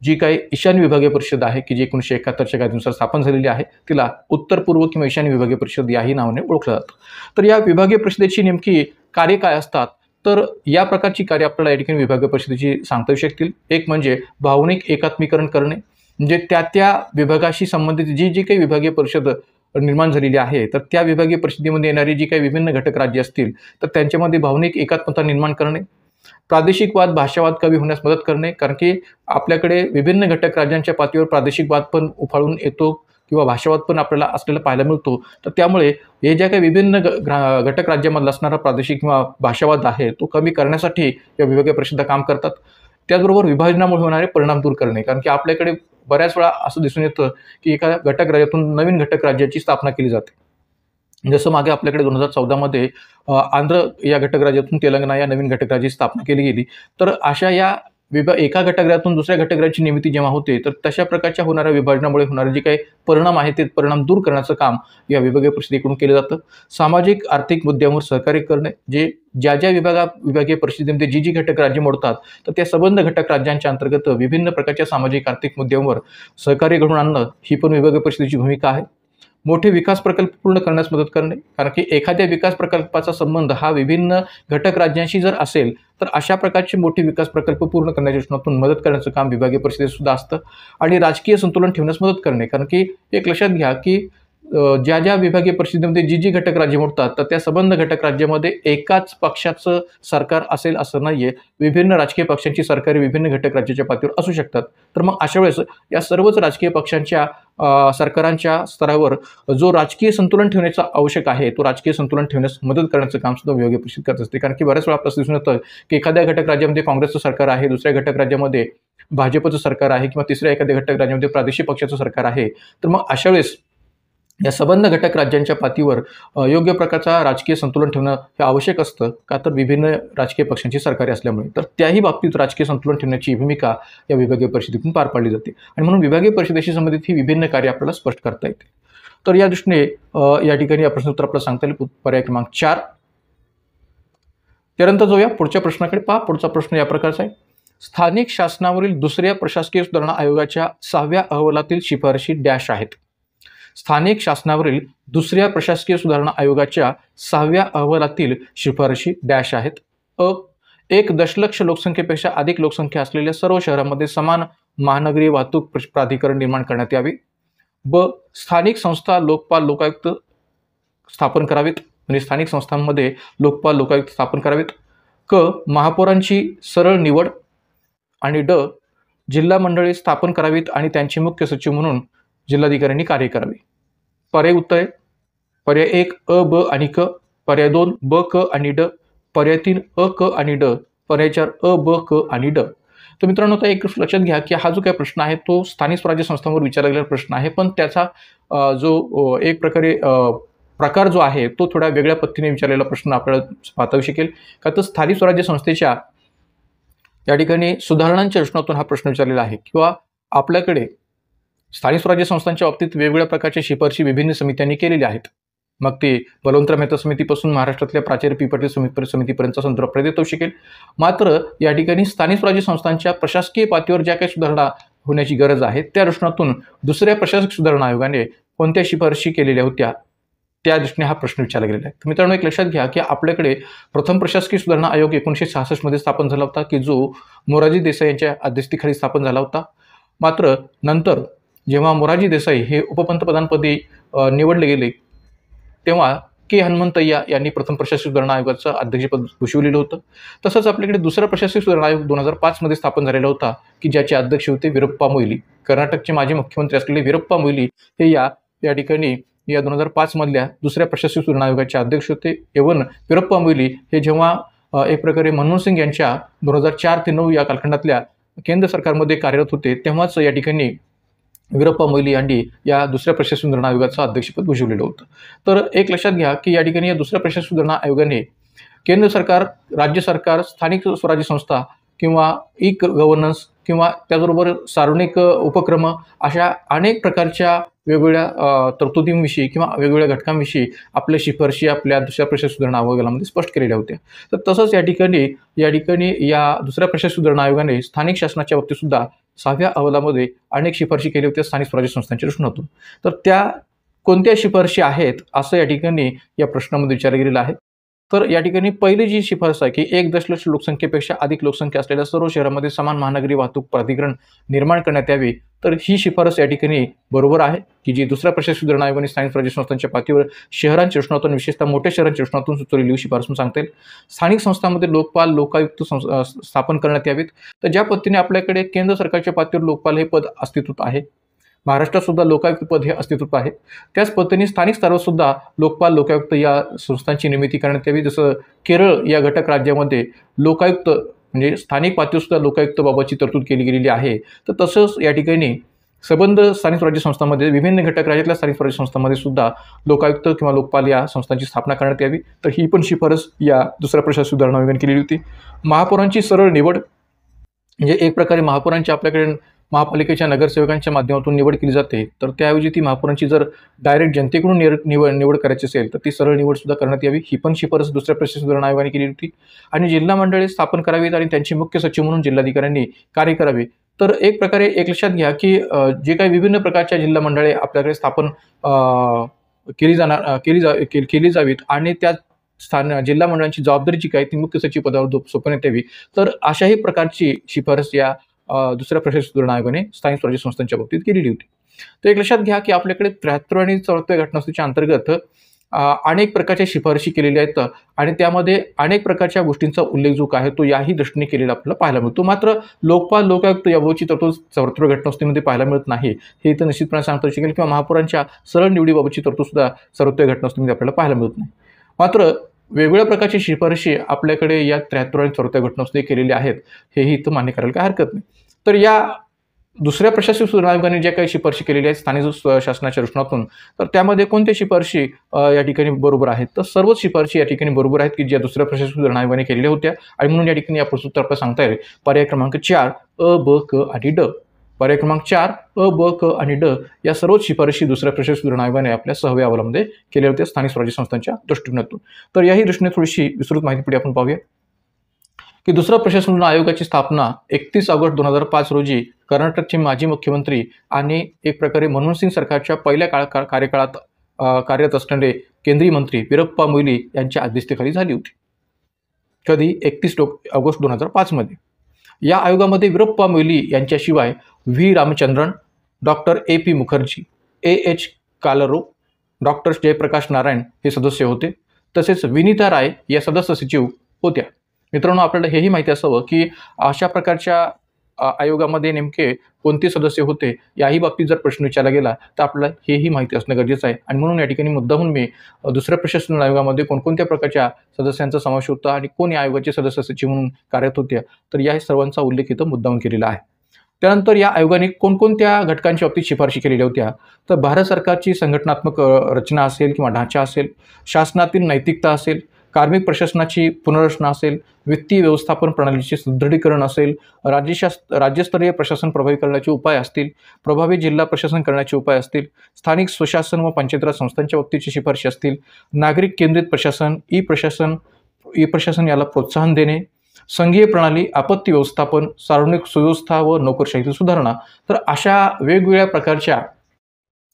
जी काही ईशान्य विभागीय परिषद आहे की जी 1971च्या कायद्यानुसार स्थापन झालेली आहे तिला उत्तर पूर्व किंवा ईशान्य विभागीय परिषद याही नावाने ओळखलं जातं. तर या विभागीय परिषदेची नेमकी कार्य काय असतात तर या प्रकारची कार्य आपल्याला या ठिकाणी विभागीय परिषदेची सांगता येऊ शकतील. एक म्हणजे भावनिक एकात्मीकरण करणे, म्हणजे त्या विभागाशी संबंधित जी काही विभागीय परिषद निर्माण झालेली आहे तर त्या विभागीय परिषदेमध्ये येणारी जी काही विभिन्न घटक राज्य असतील तर त्यांच्यामध्ये भावनिक एकात्मता निर्माण करणे. प्रादेशिक वाद, भाषावाद कमी होण्यास मदत करणे, कारण की आपल्याकडे विभिन्न घटक राज्यांच्या पातळीवर प्रादेशिक वाद पण उफाळून येतो किंवा भाषावाद पण आपल्याला असलेला पाहायला मिळतो. तर त्यामुळे हे ज्या काही विभिन्न घटक राज्यामधला असणारा प्रादेशिक किंवा भाषावाद आहे तो कमी करण्यासाठी या विभागीय परिषदा काम करतात. त्याचबरोबर विभाजनामुळे होणारे परिणाम दूर करणे, कारण की आपल्याकडे बऱ्याच वेळा असं दिसून येतं की एका घटक राज्यातून नवीन घटक राज्याची स्थापना केली जाते जसं मागे आपल्याकडे 2014 मध्ये आंध्र या घटकराज्यातून तेलंगणा या नवीन घटकराज्याची स्थापना केली गेली. तर अशा या एका घटकराज्यातून दुसऱ्या घटकराज्याची निर्मिती जेव्हा होते, तर तशा प्रकारच्या होणाऱ्या विभाजनामुळे होणारे जे काही परिणाम आहेत, ते परिणाम दूर करण्याचं काम या विभागीय परिषदेकडून केलं जातं. सामाजिक आर्थिक मुद्द्यांवर सहकार्य करणे, ज्या विभागीय परिषदेमध्ये जी घटक राज्य मोडतात, तर त्या संबंध घटक राज्यांच्या अंतर्गत विभिन्न प्रकारच्या सामाजिक आर्थिक मुद्द्यांवर सहकार्य घडवून आणणं, ही पण विभागीय परिषदेची भूमिका आहे. मोठे विकास प्रकल्प पूर्ण करण्यास मदत करणे, कारण की एखाद्या विकास प्रकल्पाचा संबंध हा विभिन्न घटक राज्यांशी जर असेल, तर अशा प्रकारचे मोठे विकास प्रकल्प पूर्ण करण्याच्या दृष्टीने मदत करण्याचं काम विभागीय परिषदेत सुद्धा असतं. आणि राजकीय संतुलन ठेवण्यास मदत करणे, कारण की एक लक्षात घ्या की ज्या विभागीय परिषदेमध्ये जी घटक राज्य मोडतात, तर त्या संबंध घटक राज्यामध्ये एकाच पक्षाचं सरकार असेल असं नाहीये. विभिन्न राजकीय पक्षांची सरकारी विभिन्न घटक राज्याच्या पातळीवर असू शकतात. तर मग अशा वेळेस या सर्वच राजकीय पक्षांच्या सरकारांच्या स्तरावर जो राजकीय संतुलन ठेवण्याचा आवश्यक आहे, तो राजकीय संतुलन ठेवण्यास मदत करण्याचं काम सुद्धा विभागीय परिषद करत असते. कारण की बऱ्याच वेळा आपल्याला दिसून येतं की एखाद्या घटक राज्यामध्ये काँग्रेसचं सरकार आहे, दुसऱ्या घटक राज्यामध्ये भाजपचं सरकार आहे किंवा तिसऱ्या एखाद्या घटक राज्यामध्ये प्रादेशिक पक्षाचं सरकार आहे. तर मग अशा वेळेस या संबंध घटक राज्यांच्या पातळीवर योग्य प्रकारचा राजकीय संतुलन ठेवणं हे आवश्यक असतं. का तर विभिन्न राजकीय पक्षांची सरकारी असल्यामुळे. तर त्याही बाबतीत राजकीय संतुलन ठेवण्याची भूमिका या विभागीय परिषदेतून पार पाडली जाते. आणि म्हणून विभागीय परिषदेशी संबंधित ही विभिन्न कार्य आपल्याला स्पष्ट करता येते. तर या दृष्टीने या ठिकाणी या प्रश्नोत्तर आपल्याला सांगता येईल पर्याय क्रमांक 4. त्यानंतर जाऊया पुढच्या प्रश्नाकडे. पहा, पुढचा प्रश्न या प्रकारचा आहे. स्थानिक शासनावरील दुसऱ्या प्रशासकीय सुधारणा आयोगाच्या 6व्या अहवालातील शिफारशी डॅश आहेत. स्थानिक शासनावरील दुसऱ्या प्रशासकीय सुधारणा आयोगाच्या 6व्या अहवालातील शिफारशी डॅश आहेत. 1 दशलक्ष लोकसंख्येपेक्षा अधिक लोकसंख्या असलेल्या सर्व शहरांमध्ये समान महानगरी वाहतूक प्राधिकरण निर्माण करण्यात यावे. ब स्थानिक संस्था लोकपाल लोकायुक्त स्थापन करावेत, म्हणजे स्थानिक संस्थांमध्ये लोकपाल लोकायुक्त स्थापन करावेत. क महापौरांची सरळ निवड. आणि ड जिल्हा मंडळे स्थापन करावीत आणि त्यांचे मुख्य सचिव म्हणून जिल्हाधिकाऱ्यांनी कार्य करावे. पर्याय उत्तर: पर्याय 1 अ, ब आणि क. पर्याय 2 ब, क आणि ड. पर्याय 3 अ, क आणि ड. पर्याय 4 अ, ब, क आणि ड. तर मित्रांनो, आता एक लक्षात घ्या की हा जो काही प्रश्न आहे तो स्थानिक स्वराज्य संस्थांवर विचारला गेलेला प्रश्न आहे, पण त्याचा जो एक प्रकारे प्रकार जो आहे तो थोड्या वेगळ्या पद्धतीने विचारलेला प्रश्न आपल्याला पाहता शकेल. का तर स्थानिक स्वराज्य संस्थेच्या या ठिकाणी सुधारणांच्या दृष्टीतून हा प्रश्न विचारलेला आहे. किंवा आपल्याकडे स्थानिक स्वराज्य संस्थांच्या बाबतीत वेगवेगळ्या प्रकारच्या शिफारशी विभिन्न समित्यांनी केलेल्या आहेत. मग ते बलवंतराव मेहता समितीपासून महाराष्ट्रातल्या प्राचार्य पी पाटील समितीपर्यंतचा संदर्भ आपल्याला देता शिकेल. मात्र या ठिकाणी स्थानिक स्वराज्य संस्थांच्या प्रशासकीय पातळीवर ज्या काही सुधारणा होण्याची गरज आहे, त्या दृष्टीतून दुसऱ्या प्रशासक सुधारणा आयोगाने कोणत्या शिफारशी केलेल्या होत्या, त्या दृष्टीने हा प्रश्न विचारला गेलेला आहे. तर मित्रांनो, एक लक्षात घ्या की आपल्याकडे प्रथम प्रशासकीय सुधारणा आयोग 1966 मध्ये स्थापन झाला होता, की जो मोरारजी देसाई यांच्या अध्यक्षतेखाली स्थापन झाला होता. मात्र नंतर जेव्हा मोरारजी देसाई हे उपपंतप्रधानपदी निवडले गेले, तेव्हा के हनुमंतय्या यांनी प्रथम प्रशासकीय सुधारणा आयोगाचं अध्यक्षपद भूषवलेलं होतं. तसंच आपल्याकडे दुसरा प्रशासकीय सुधारणा आयोग 2005 मध्ये स्थापन झालेला होता, की ज्याचे अध्यक्ष होते वीरप्पा मोइली. कर्नाटकचे माजी मुख्यमंत्री असलेले वीरप्पा मोइली हे या ठिकाणी या 2005 मधल्या दुसऱ्या प्रशासकीय सुधारणा आयोगाचे अध्यक्ष होते. एवन वीरप्पा मोइली हे जेव्हा एक प्रकारे मनमोहन सिंग यांच्या 2004 ते 2009 या कालखंडातल्या केंद्र सरकारमध्ये कार्यरत होते, तेव्हाच या ठिकाणी वीरप्पा मोइली यांनी या दुसऱ्या प्रशासकीय सुधारणा आयोगाचं अध्यक्षपद भूषवलेलं होतं. तर एक लक्षात घ्या की या ठिकाणी या दुसऱ्या प्रशासकीय सुधारणा आयोगाने केंद्र सरकार, राज्य सरकार, स्थानिक स्वराज्य संस्था किंवा ई गव्हर्नन्स किंवा त्याचबरोबर सार्वजनिक उपक्रम अशा अनेक प्रकारच्या वेगवेगळ्या तरतुदींविषयी किंवा वेगवेगळ्या घटकांविषयी आपल्या शिफारशी आपल्या दुसऱ्या प्रशासकीय सुधारणा आयोगामध्ये स्पष्ट केलेल्या होत्या. तर तसंच या ठिकाणी या दुसऱ्या प्रशासकीय सुधारणा आयोगाने स्थानिक शासनाच्या बाबतीत सुद्धा 6व्या अहवालामध्ये अनेक शिफारशी केल्या होत्या स्थानिक स्वराज्य संस्थांच्या दृष्टीतून. तर त्या कोणत्या शिफारशी आहेत असं या ठिकाणी या प्रश्नामध्ये विचारलं गेलेलं आहे. तर या ठिकाणी पहिली जी शिफारस आहे की 1 दशलक्ष लोकसंख्येपेक्षा अधिक लोकसंख्या असलेल्या सर्व शहरांमध्ये समान महानगरी वाहतूक प्राधिकरण निर्माण करण्यात यावे. तर ही शिफारस या ठिकाणी बरोबर आहे, की जी दुसऱ्या प्रशासकीय सुधारणा आयोगाने स्थानिक स्वराज्य संस्थांच्या पातळीवर शहरांच्या दृष्टीतून, विशेषतः मोठ्या शहरांच्या दृष्टीतून सुचवलेली शिफारस सांगता येईल. स्थानिक संस्थांमध्ये लोकपाल लोकायुक्त स्थापन करण्यात यावेत. तर ज्या पद्धतीने आपल्याकडे केंद्र सरकारच्या पातळीवर लोकपाल हे पद अस्तित्वात आहे, महाराष्ट्रात सुद्धा लोकायुक्त पद हे अस्तित्वात आहे, त्याच पद्धतीने स्थानिक स्तरावर सुद्धा लोकपाल लोकायुक्त या संस्थांची निर्मिती करण्यात यावी. जसं केरळ या घटक राज्यामध्ये लोकायुक्त म्हणजे स्थानिक पातळीवर सुद्धा लोकायुक्त बाबतची तरतूद केली गेलेली आहे. तर तसंच या ठिकाणी संबंध स्थानिक स्वराज्य संस्थांमध्ये विभिन्न घटक राज्यातल्या स्थानिक स्वराज्य संस्थांमध्ये सुद्धा लोकायुक्त किंवा लोकपाल या संस्थांची स्थापना करण्यात यावी, तर ही पण शिफारस या दुसऱ्या प्रशासकीय सुधारणा आयोगाने केलेली होती. महापौरांची सरळ निवड, म्हणजे एक प्रकारे महापौरांची आपल्याकडे महापालिकेच्या नगरसेवकांच्या माध्यमातून निवड केली जाते, तर त्याऐवजी ती महापौरांची जर डायरेक्ट जनतेकडून निवड करायची असेल तर ती सरळ निवड सुद्धा करण्यात यावी, ही पण शिफारस दुसऱ्या प्रशासकीय सुधारणा आयोगाने केली होती. आणि जिल्हा मंडळे स्थापन करावीत आणि त्यांचे मुख्य सचिव म्हणून जिल्हाधिकाऱ्यांनी कार्य करावे. तर एक प्रकारे एक लक्षात घ्या की जे काही विभिन्न प्रकारच्या जिल्हा मंडळे आपल्याकडे स्थापन केली जावीत आणि त्या जिल्हा मंडळांची जबाबदारी जी काय ती मुख्य सचिव पदावर सोपवण्यात यावी, तर अशाही प्रकारची शिफारस या दुसऱ्या प्रशासकीय सुधारणा आयोगाने स्थानिक स्वराज्य संस्थांच्या बाबतीत केलेली होती. तर एक लक्षात घ्या की आपल्याकडे 73 आणि 74 घटनादुरुस्तीच्या अंतर्गत अनेक प्रकारच्या शिफारशी केलेल्या आहेत आणि त्यामध्ये अनेक प्रकारच्या गोष्टींचा उल्लेख जो आहे तो याही दृष्टीने केलेला आपल्याला पाहायला मिळतो. मात्र लोकपाल लोकायुक्त याबाबतची तरतूद 74 घटनादुरुस्तीमध्ये पाहायला मिळत नाही, हे इथं निश्चितपणे सांगता येऊ शकेल. किंवा महापौरांच्या सरळ निवडीबाबतची तरतूद सुद्धा 74 घटनादुरुस्तीमध्ये आपल्याला पाहायला मिळत नाही. मात्र वेगवेगळ्या प्रकारची शिफारशी आपल्याकडे या 73 आणि 74 घटनादुरुस्ती केलेल्या आहेत, हेही इथं मान्य करायला काही हरकत नाही. तर या दुसऱ्या प्रशासकीय सुधारणा आयोगाने ज्या काही शिफारशी केलेल्या आहेत स्थानिक शासनाच्या दृष्टीतून, तर त्यामध्ये कोणत्या शिफारशी या ठिकाणी बरोबर आहेत, तर सर्वच शिफारशी या ठिकाणी बरोबर आहेत की ज्या दुसऱ्या प्रशासकीय सुधारणा आयोगाने केलेल्या होत्या. आणि म्हणून या ठिकाणी या प्रस्तुत आपल्याला सांगता येईल पर्याय क्रमांक 4 अ, ब, क आणि ड. पर्याय क्रमांक 4 अ, ब, क आणि ड या सर्वच शिफारशी दुसऱ्या प्रशासकीय सुधारणा आयोगाने आपल्या 6व्या अहवालामध्ये केलेल्या होत्या स्थानिक स्वराज्य संस्थांच्या दृष्टिकोनातून. तर याही दृष्टीने थोडीशी विस्तृत माहिती पुढे आपण पाहूया की दुसरा प्रशासकीय सुधारणा आयोगाची स्थापना 31 ऑगस्ट 2005 रोजी कर्नाटकचे माजी मुख्यमंत्री आणि एक प्रकारे मनमोहन सिंग सरकारच्या पहिल्या कार्यकाळात कार्यरत असणारे केंद्रीय मंत्री वीरप्पा मोईली यांच्या अध्यक्षतेखाली झाली होती. कधी 31 ऑगस्ट 2005 मध्ये. या आयोगामध्ये वीरप्पा मोईली यांच्याशिवाय V Ramachandran, doctor AP Mukherjee, AH Kalro, doctor Jayaprakash Narayan हे सदस्य होते. तसेच विनीता राय या सदस्य सचिव होत्या. मित्रांनो, आपल्याला हेही माहिती असावं की अशा प्रकारच्या आयोगामध्ये नेमके कोणते सदस्य होते याही बाबतीत जर प्रश्न विचारला गेला तर आपल्याला हेही माहिती असणं गरजेचं आहे. आणि म्हणून या ठिकाणी मुद्दामून मी दुसऱ्या प्रशासकीय आयोगामध्ये कोणकोणत्या प्रकारच्या सदस्यांचा समावेश होता आणि कोण या आयोगाचे सदस्य सचिव म्हणून कार्यरत होत्या, तर या सर्वांचा उल्लेख इथं मुद्दामून केलेला आहे. त्यानंतर या आयोगाने कोणकोणत्या घटकांच्या बाबतीत शिफारशी केलेल्या होत्या, तर भारत सरकारची संघटनात्मक रचना असेल किंवा ढांचा असेल, शासनातील नैतिकता असेल, कार्मिक प्रशासनाची पुनर्रचना असेल, वित्तीय व्यवस्थापन प्रणालीचे सुदृढीकरण असेल, राज्यस्तरीय प्रशासन प्रभावी करण्याचे उपाय असतील, प्रभावी जिल्हा प्रशासन करण्याचे उपाय असतील, स्थानिक स्वशासन व पंचायत राज संस्थांच्या बाबतीची शिफारशी असतील, नागरिक केंद्रित प्रशासन, ई प्रशासन याला प्रोत्साहन देणे, संघीय प्रणाली, आपत्ती व्यवस्थापन, सार्वजनिक सुव्यवस्था व नोकरशाहीतील सुधारणा. तर अशा वेगवेगळ्या प्रकारच्या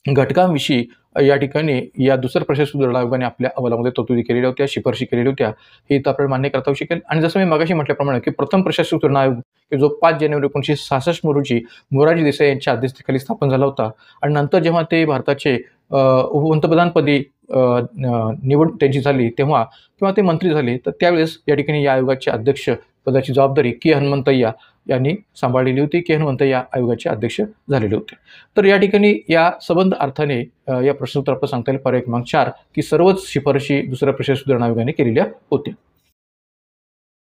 घटकांविषयी या ठिकाणी या दुसऱ्या प्रशासकीय सुधारणा आयोगाने आपल्या अहवालामध्ये तरतुदी केलेल्या होत्या, शिफारशी केलेल्या होत्या, हे इथं आपल्याला मान्य करता येऊ शकेल. आणि जसं मी मगाशी म्हटल्याप्रमाणे की प्रथम प्रशासकीय सुधारणा आयोग जो 5 जानेवारी 1966 रोजी मोरारजी देसाई यांच्या अध्यक्षतेखाली स्थापन झाला होता आणि नंतर जेव्हा ते भारताचे उपपंतप्रधानपदी निवड त्यांची झाली तेव्हा किंवा ते मंत्री झाले, तर त्यावेळेस या ठिकाणी या आयोगाचे अध्यक्ष पदाची जबाबदारी के हनुमंतय्या यांनी सांभाळलेली होती. के हनुमंतय्या आयोगाचे अध्यक्ष झालेले होते. तर या ठिकाणी या संबंध अर्थाने या प्रश्नोत्तर आपण सांगता येईल पर्याय क्रमांक 4 की सर्वच शिफारशी दुसऱ्या प्रशासकीय सुधारणा आयोगाने केलेल्या होत्या.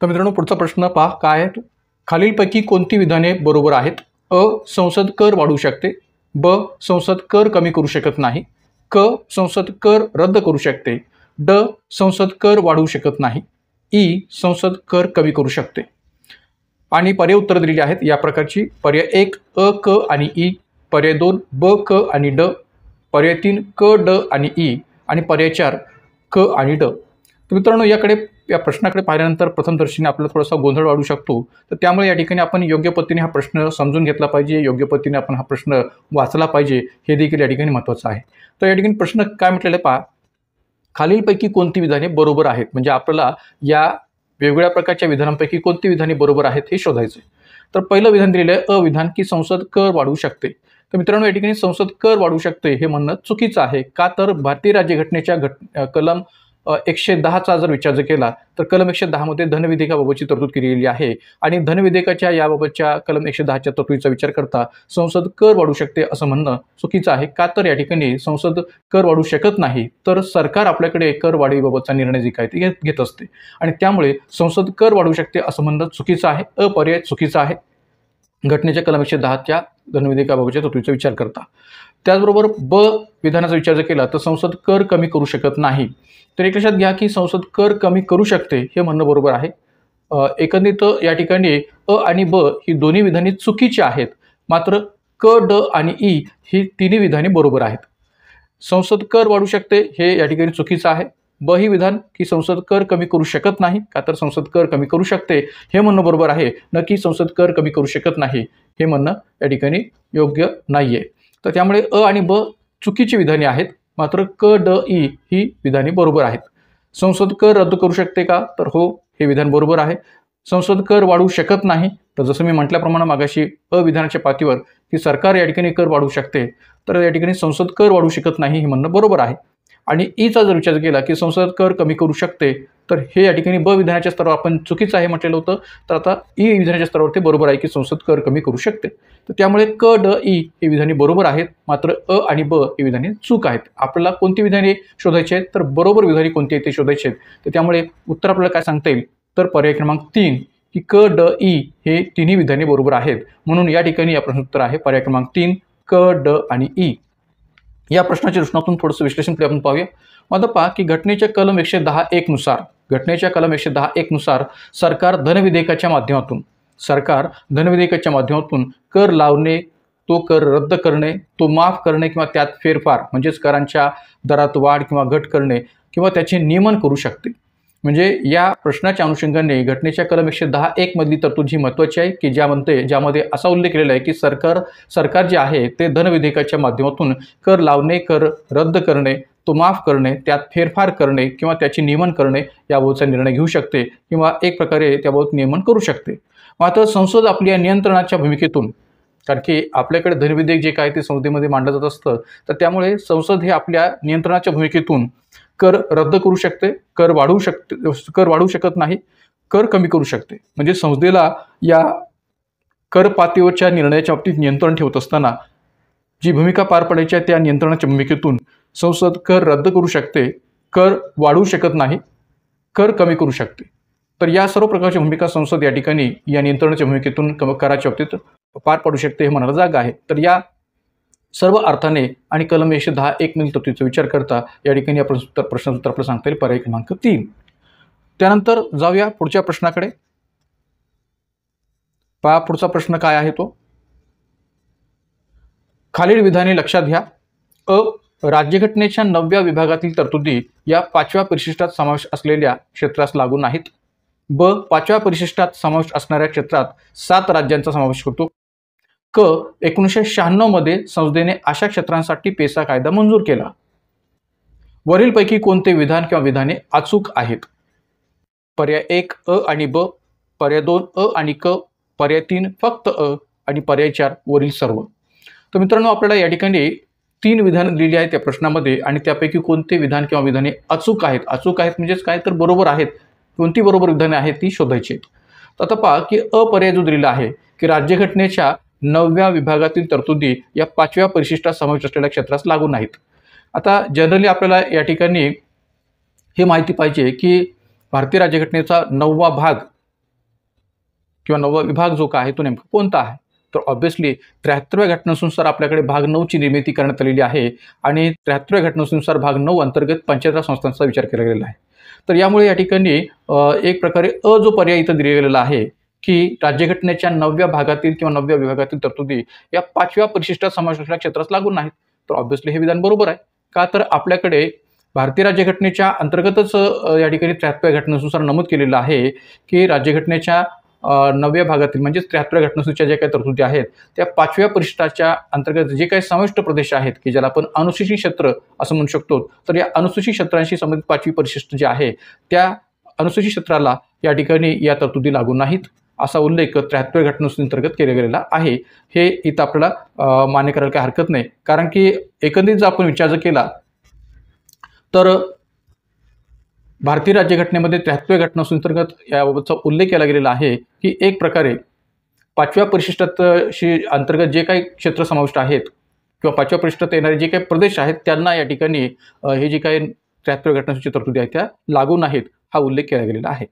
तर मित्रांनो, पुढचा प्रश्न पहा काय आहे. खालीलपैकी कोणती विधाने बरोबर आहेत? अ. संसद कर वाढवू शकते. ब. संसद कर कमी करू शकत नाही. क. संसद कर रद्द करू शकते. ड. संसद कर वाढवू शकत नाही. ई. संसद कर कमी करू शकते. आणि पर्याय उत्तर दिलेली आहेत या प्रकारची. पर्याय 1 अ, क आणि ई. पर्याय 2 ब, क आणि ड. पर्याय 3 क, ड आणि ई. आणि पर्याय 4 क आणि ड. तर मित्रांनो, या प्रश्नाकडे पाहिल्यानंतर प्रथमदर्शनीने आपल्याला थोडासा गोंधळ वाढू शकतो. तर त्यामुळे या ठिकाणी आपण योग्य पद्धतीने हा प्रश्न समजून घेतला पाहिजे, योग्य पद्धतीने आपण हा प्रश्न वाचला पाहिजे, हे देखील या ठिकाणी महत्त्वाचं आहे. तर या ठिकाणी प्रश्न काय म्हटलेलं आहे पहा. खालीलपैकी कोणती विधाने बरोबर आहेत, म्हणजे आपल्याला या वेगवेगळ्या प्रकारच्या विधानांपैकी कोणती विधाने बरोबर आहेत हे शोधायचे. तर पहिलं विधान दिलेलं आहे अविधान की संसद कर वाढवू शकते. तर मित्रांनो, या ठिकाणी संसद कर वाढवू शकते हे म्हणणं चुकीचं आहे. का तर भारतीय राज्यघटनेच्या कलम 110चा जर विचार केला तर कलम 110 मध्ये धनविधेयकाबाबतची तरतूद केलेली आहे आणि धनविधेयकाच्या याबाबतच्या कलम 110च्या तरतुदीचा विचार करता संसद कर वाढवू शकते असं म्हणणं चुकीचं आहे. का तर या ठिकाणी संसद कर वाढवू शकत नाही, तर सरकार आपल्याकडे कर वाढीबाबतचा निर्णय जे काय ते घेत असते आणि त्यामुळे संसद कर वाढवू शकते असं म्हणणं चुकीचं आहे. अपर्याय चुकीचं आहे. घटनेच्या कलम 110च्या धनविधेयकाबाबतच्या तरतुदीचा विचार करता. त्याचबरोबर ब विधानाचा विचार जर केला तर संसद कर कमी करू शकत नाही. तर एक लक्षात घ्या की संसद कर कमी करू शकते हे म्हणणं बरोबर आहे. एकंदरीत या ठिकाणी अ आणि ब ही दोन्ही विधाने चुकीची आहेत, मात्र क, ड आणि ई ही तिन्ही विधाने बरोबर आहेत. संसद कर वाढवू शकते हे या ठिकाणी चुकीचं आहे. ब ही विधान की संसद कर कमी करू शकत नाही, का तर संसद कर कमी करू शकते हे म्हणणं बरोबर आहे, न की संसद कर कमी करू शकत नाही हे म्हणणं या ठिकाणी योग्य नाहीये. तर त्यामुळे अ आणि ब चुकीची विधाने आहेत, मात्र क, ड, ई ही विधाने बरोबर आहेत. संसद कर रद्द करू शकते का, तर हो हे विधान बरोबर आहे. संसद कर वाढवू शकत नाही, तर जसं मी म्हटल्याप्रमाणे मागाशी अविधानाच्या पातळीवर की सरकार या ठिकाणी कर वाढवू शकते, तर या ठिकाणी संसद कर वाढवू शकत नाही हे म्हणणं बरोबर आहे. आणि ईचा जर विचार केला की संसद कर कमी करू शकते, तर हे या ठिकाणी ब विधानाच्या स्तरावर आपण चुकीचं आहे म्हटलेलं होतं, तर आता ई विधानाच्या स्तरावर ते बरोबर आहे की संसद कर कमी करू शकते. तर त्यामुळे क, ड, ई ही विधाने बरोबर आहेत, मात्र अ आणि ब ही विधाने चूक आहेत. आपल्याला कोणती विधाने शोधायची आहेत, तर बरोबर विधाने कोणती आहेत ते शोधायचे आहेत. तर त्यामुळे उत्तर आपल्याला काय सांगता येईल, तर पर्याय क्रमांक 3 की क, ड, ई हे तिन्ही विधाने बरोबर आहेत. म्हणून या ठिकाणी या प्रश्नाचं उत्तर आहे पर्याय क्रमांक 3 क, ड आणि ई. या प्रश्नाच्या दृष्टीतून थोडंसं विश्लेषण आपण पाहूया. आता पहा की घटनेच्या कलम 110(1) नुसार सरकार धनविधेयकाच्या माध्यमातून कर लावणे, तो कर रद्द करणे, तो माफ करणे किंवा त्यात फेरफार म्हणजेच करांच्या दरात वाढ किंवा घट करणे किंवा त्याचे नियमन करू शकते. म्हणजे या प्रश्नाच्या अनुषंगाने घटनेच्या कलम 110(1) मधली तरतूद ही महत्त्वाची आहे की ज्यामध्ये असा उल्लेख केलेला आहे की सरकार जे आहे ते धनविधेयकाच्या माध्यमातून कर लावणे, कर रद्द करणे, तो माफ करणे, त्यात फेरफार करणे किंवा त्याचे नियमन करणे याबाबतचा निर्णय घेऊ शकते किंवा एक प्रकारे त्याबाबत नियमन करू शकते. मात्र संसद आपल्या या नियंत्रणाच्या भूमिकेतून, कारण की आपल्याकडे धनविधेयक जे काय ते संसदेमध्ये मांडलं जात असतं, तर त्यामुळे संसद हे आपल्या नियंत्रणाच्या भूमिकेतून कर रद्द करू शकते, कर वाढवू शकत नाही, कर कमी करू शकते. म्हणजे संसदेला या कर पातळीवरच्या निर्णयाच्या बाबतीत नियंत्रण ठेवत असताना जी भूमिका पार पाडायची आहे त्या नियंत्रणाच्या भूमिकेतून संसद कर रद्द करू शकते, कर वाढवू शकत नाही, कर कमी करू शकते. तर या सर्व प्रकारच्या भूमिका संसद या ठिकाणी या नियंत्रणाच्या भूमिकेतून कराच्या बाबतीत पार पाडू शकते हे म्हणायला जागा आहे. तर या सर्व अर्थाने आणि कलम 110(1) मधील तरतुदीचा विचार करता या ठिकाणी या प्रश्नाचं उत्तर आपल्याला सांगता येईल पर्याय क्रमांक 3. त्यानंतर जाऊया पुढच्या प्रश्नाकडे. पहा पुढचा प्रश्न काय आहे तो. खालील विधाने लक्षात घ्या. अ. राज्यघटनेच्या 9व्या विभागातील तरतुदी या 5व्या परिशिष्टात समावेश असलेल्या क्षेत्रास लागू नाहीत. ब. 5व्या परिशिष्टात समावेश असणाऱ्या क्षेत्रात 7 राज्यांचा समावेश होतो. क. 1996 मध्ये संसदेने अशा क्षेत्रांसाठी पेसा कायदा मंजूर केला. वरीलपैकी कोणते विधान किंवा विधाने अचूक आहेत. पर्याय 1 अ आणि ब, पर्याय 2 अ आणि क, पर्याय 3 फक्त अ आणि पर्याय 4 वरील सर्व. तर मित्रांनो आपल्याला या ठिकाणी 3 विधानं दिलेली आहेत त्या प्रश्नामध्ये आणि त्यापैकी कोणते विधान किंवा विधाने अचूक आहेत. अचूक आहेत म्हणजेच काय, तर बरोबर आहेत. कोणती बरोबर विधाने आहेत ती शोधायची आहेत. तर आता पहा की अ पर्याय जो दिलेला आहे की राज्यघटनेच्या 9व्या विभागातील तरतुदी या 5व्या परिशिष्टात समावेश असलेल्या क्षेत्रास लागू नाहीत. आता जनरली आपल्याला या ठिकाणी हे माहिती पाहिजे की भारतीय राज्यघटनेचा 9वा भाग किंवा 9वा विभाग जो काय आहे तो नेमका कोणता आहे. तर ऑब्व्हियसली 73व्या घटनेनुसार आपल्याकडे भाग 9ची निर्मिती करण्यात आलेली आहे आणि 73व्या घटनेनुसार भाग 9 अंतर्गत पंचायत राज संस्थांचा विचार केला गेलेला आहे. तर यामुळे या ठिकाणी एक प्रकारे अ जो पर्याय इथं दिला गेलेला आहे की राज्यघटनेच्या 9व्या भागातील किंवा 9व्या विभागातील तरतुदी या 5व्या परिशिष्टात समावेश असलेल्या क्षेत्रास लागू नाहीत. तर ऑब्व्हियसली हे विधान बरोबर आहे. का तर आपल्याकडे भारतीय राज्यघटनेच्या अंतर्गतच या ठिकाणी 73व्या घटनेनुसार नमूद केलेलं आहे की राज्यघटनेच्या 9व्या भागातील म्हणजेच 73व्या घटनेसूच्या ज्या काही तरतुदी आहेत त्या 5व्या परिशिष्टाच्या अंतर्गत जे काही समाविष्ट प्रदेश आहेत की ज्याला आपण अनुसूचित क्षेत्र असं म्हणू शकतो, तर या अनुसूचित क्षेत्रांशी संबंधित 5वी परिशिष्ट जे आहे त्या अनुसूचित क्षेत्राला या ठिकाणी या तरतुदी लागू नाहीत असा उल्लेख 73व्या घटनेअंतर्गत केला गेलेला आहे. हे इथं आपल्याला मान्य करायला काही हरकत नाही, कारण की एकंदरीत जर आपण विचार केला तर भारतीय राज्यघटनेमध्ये 73व्या घटनेअंतर्गत याबाबतचा उल्लेख केला गेलेला आहे की एक प्रकारे 5व्या परिशिष्टाशी अंतर्गत जे काही क्षेत्र समाविष्ट आहेत किंवा 5व्या परिशिष्टात येणारे जे काही प्रदेश आहेत त्यांना या ठिकाणी हे जे काही 73व्या घटनेसूची तरतुदी आहेत त्या लागू नाहीत हा उल्लेख केला गेलेला आहे.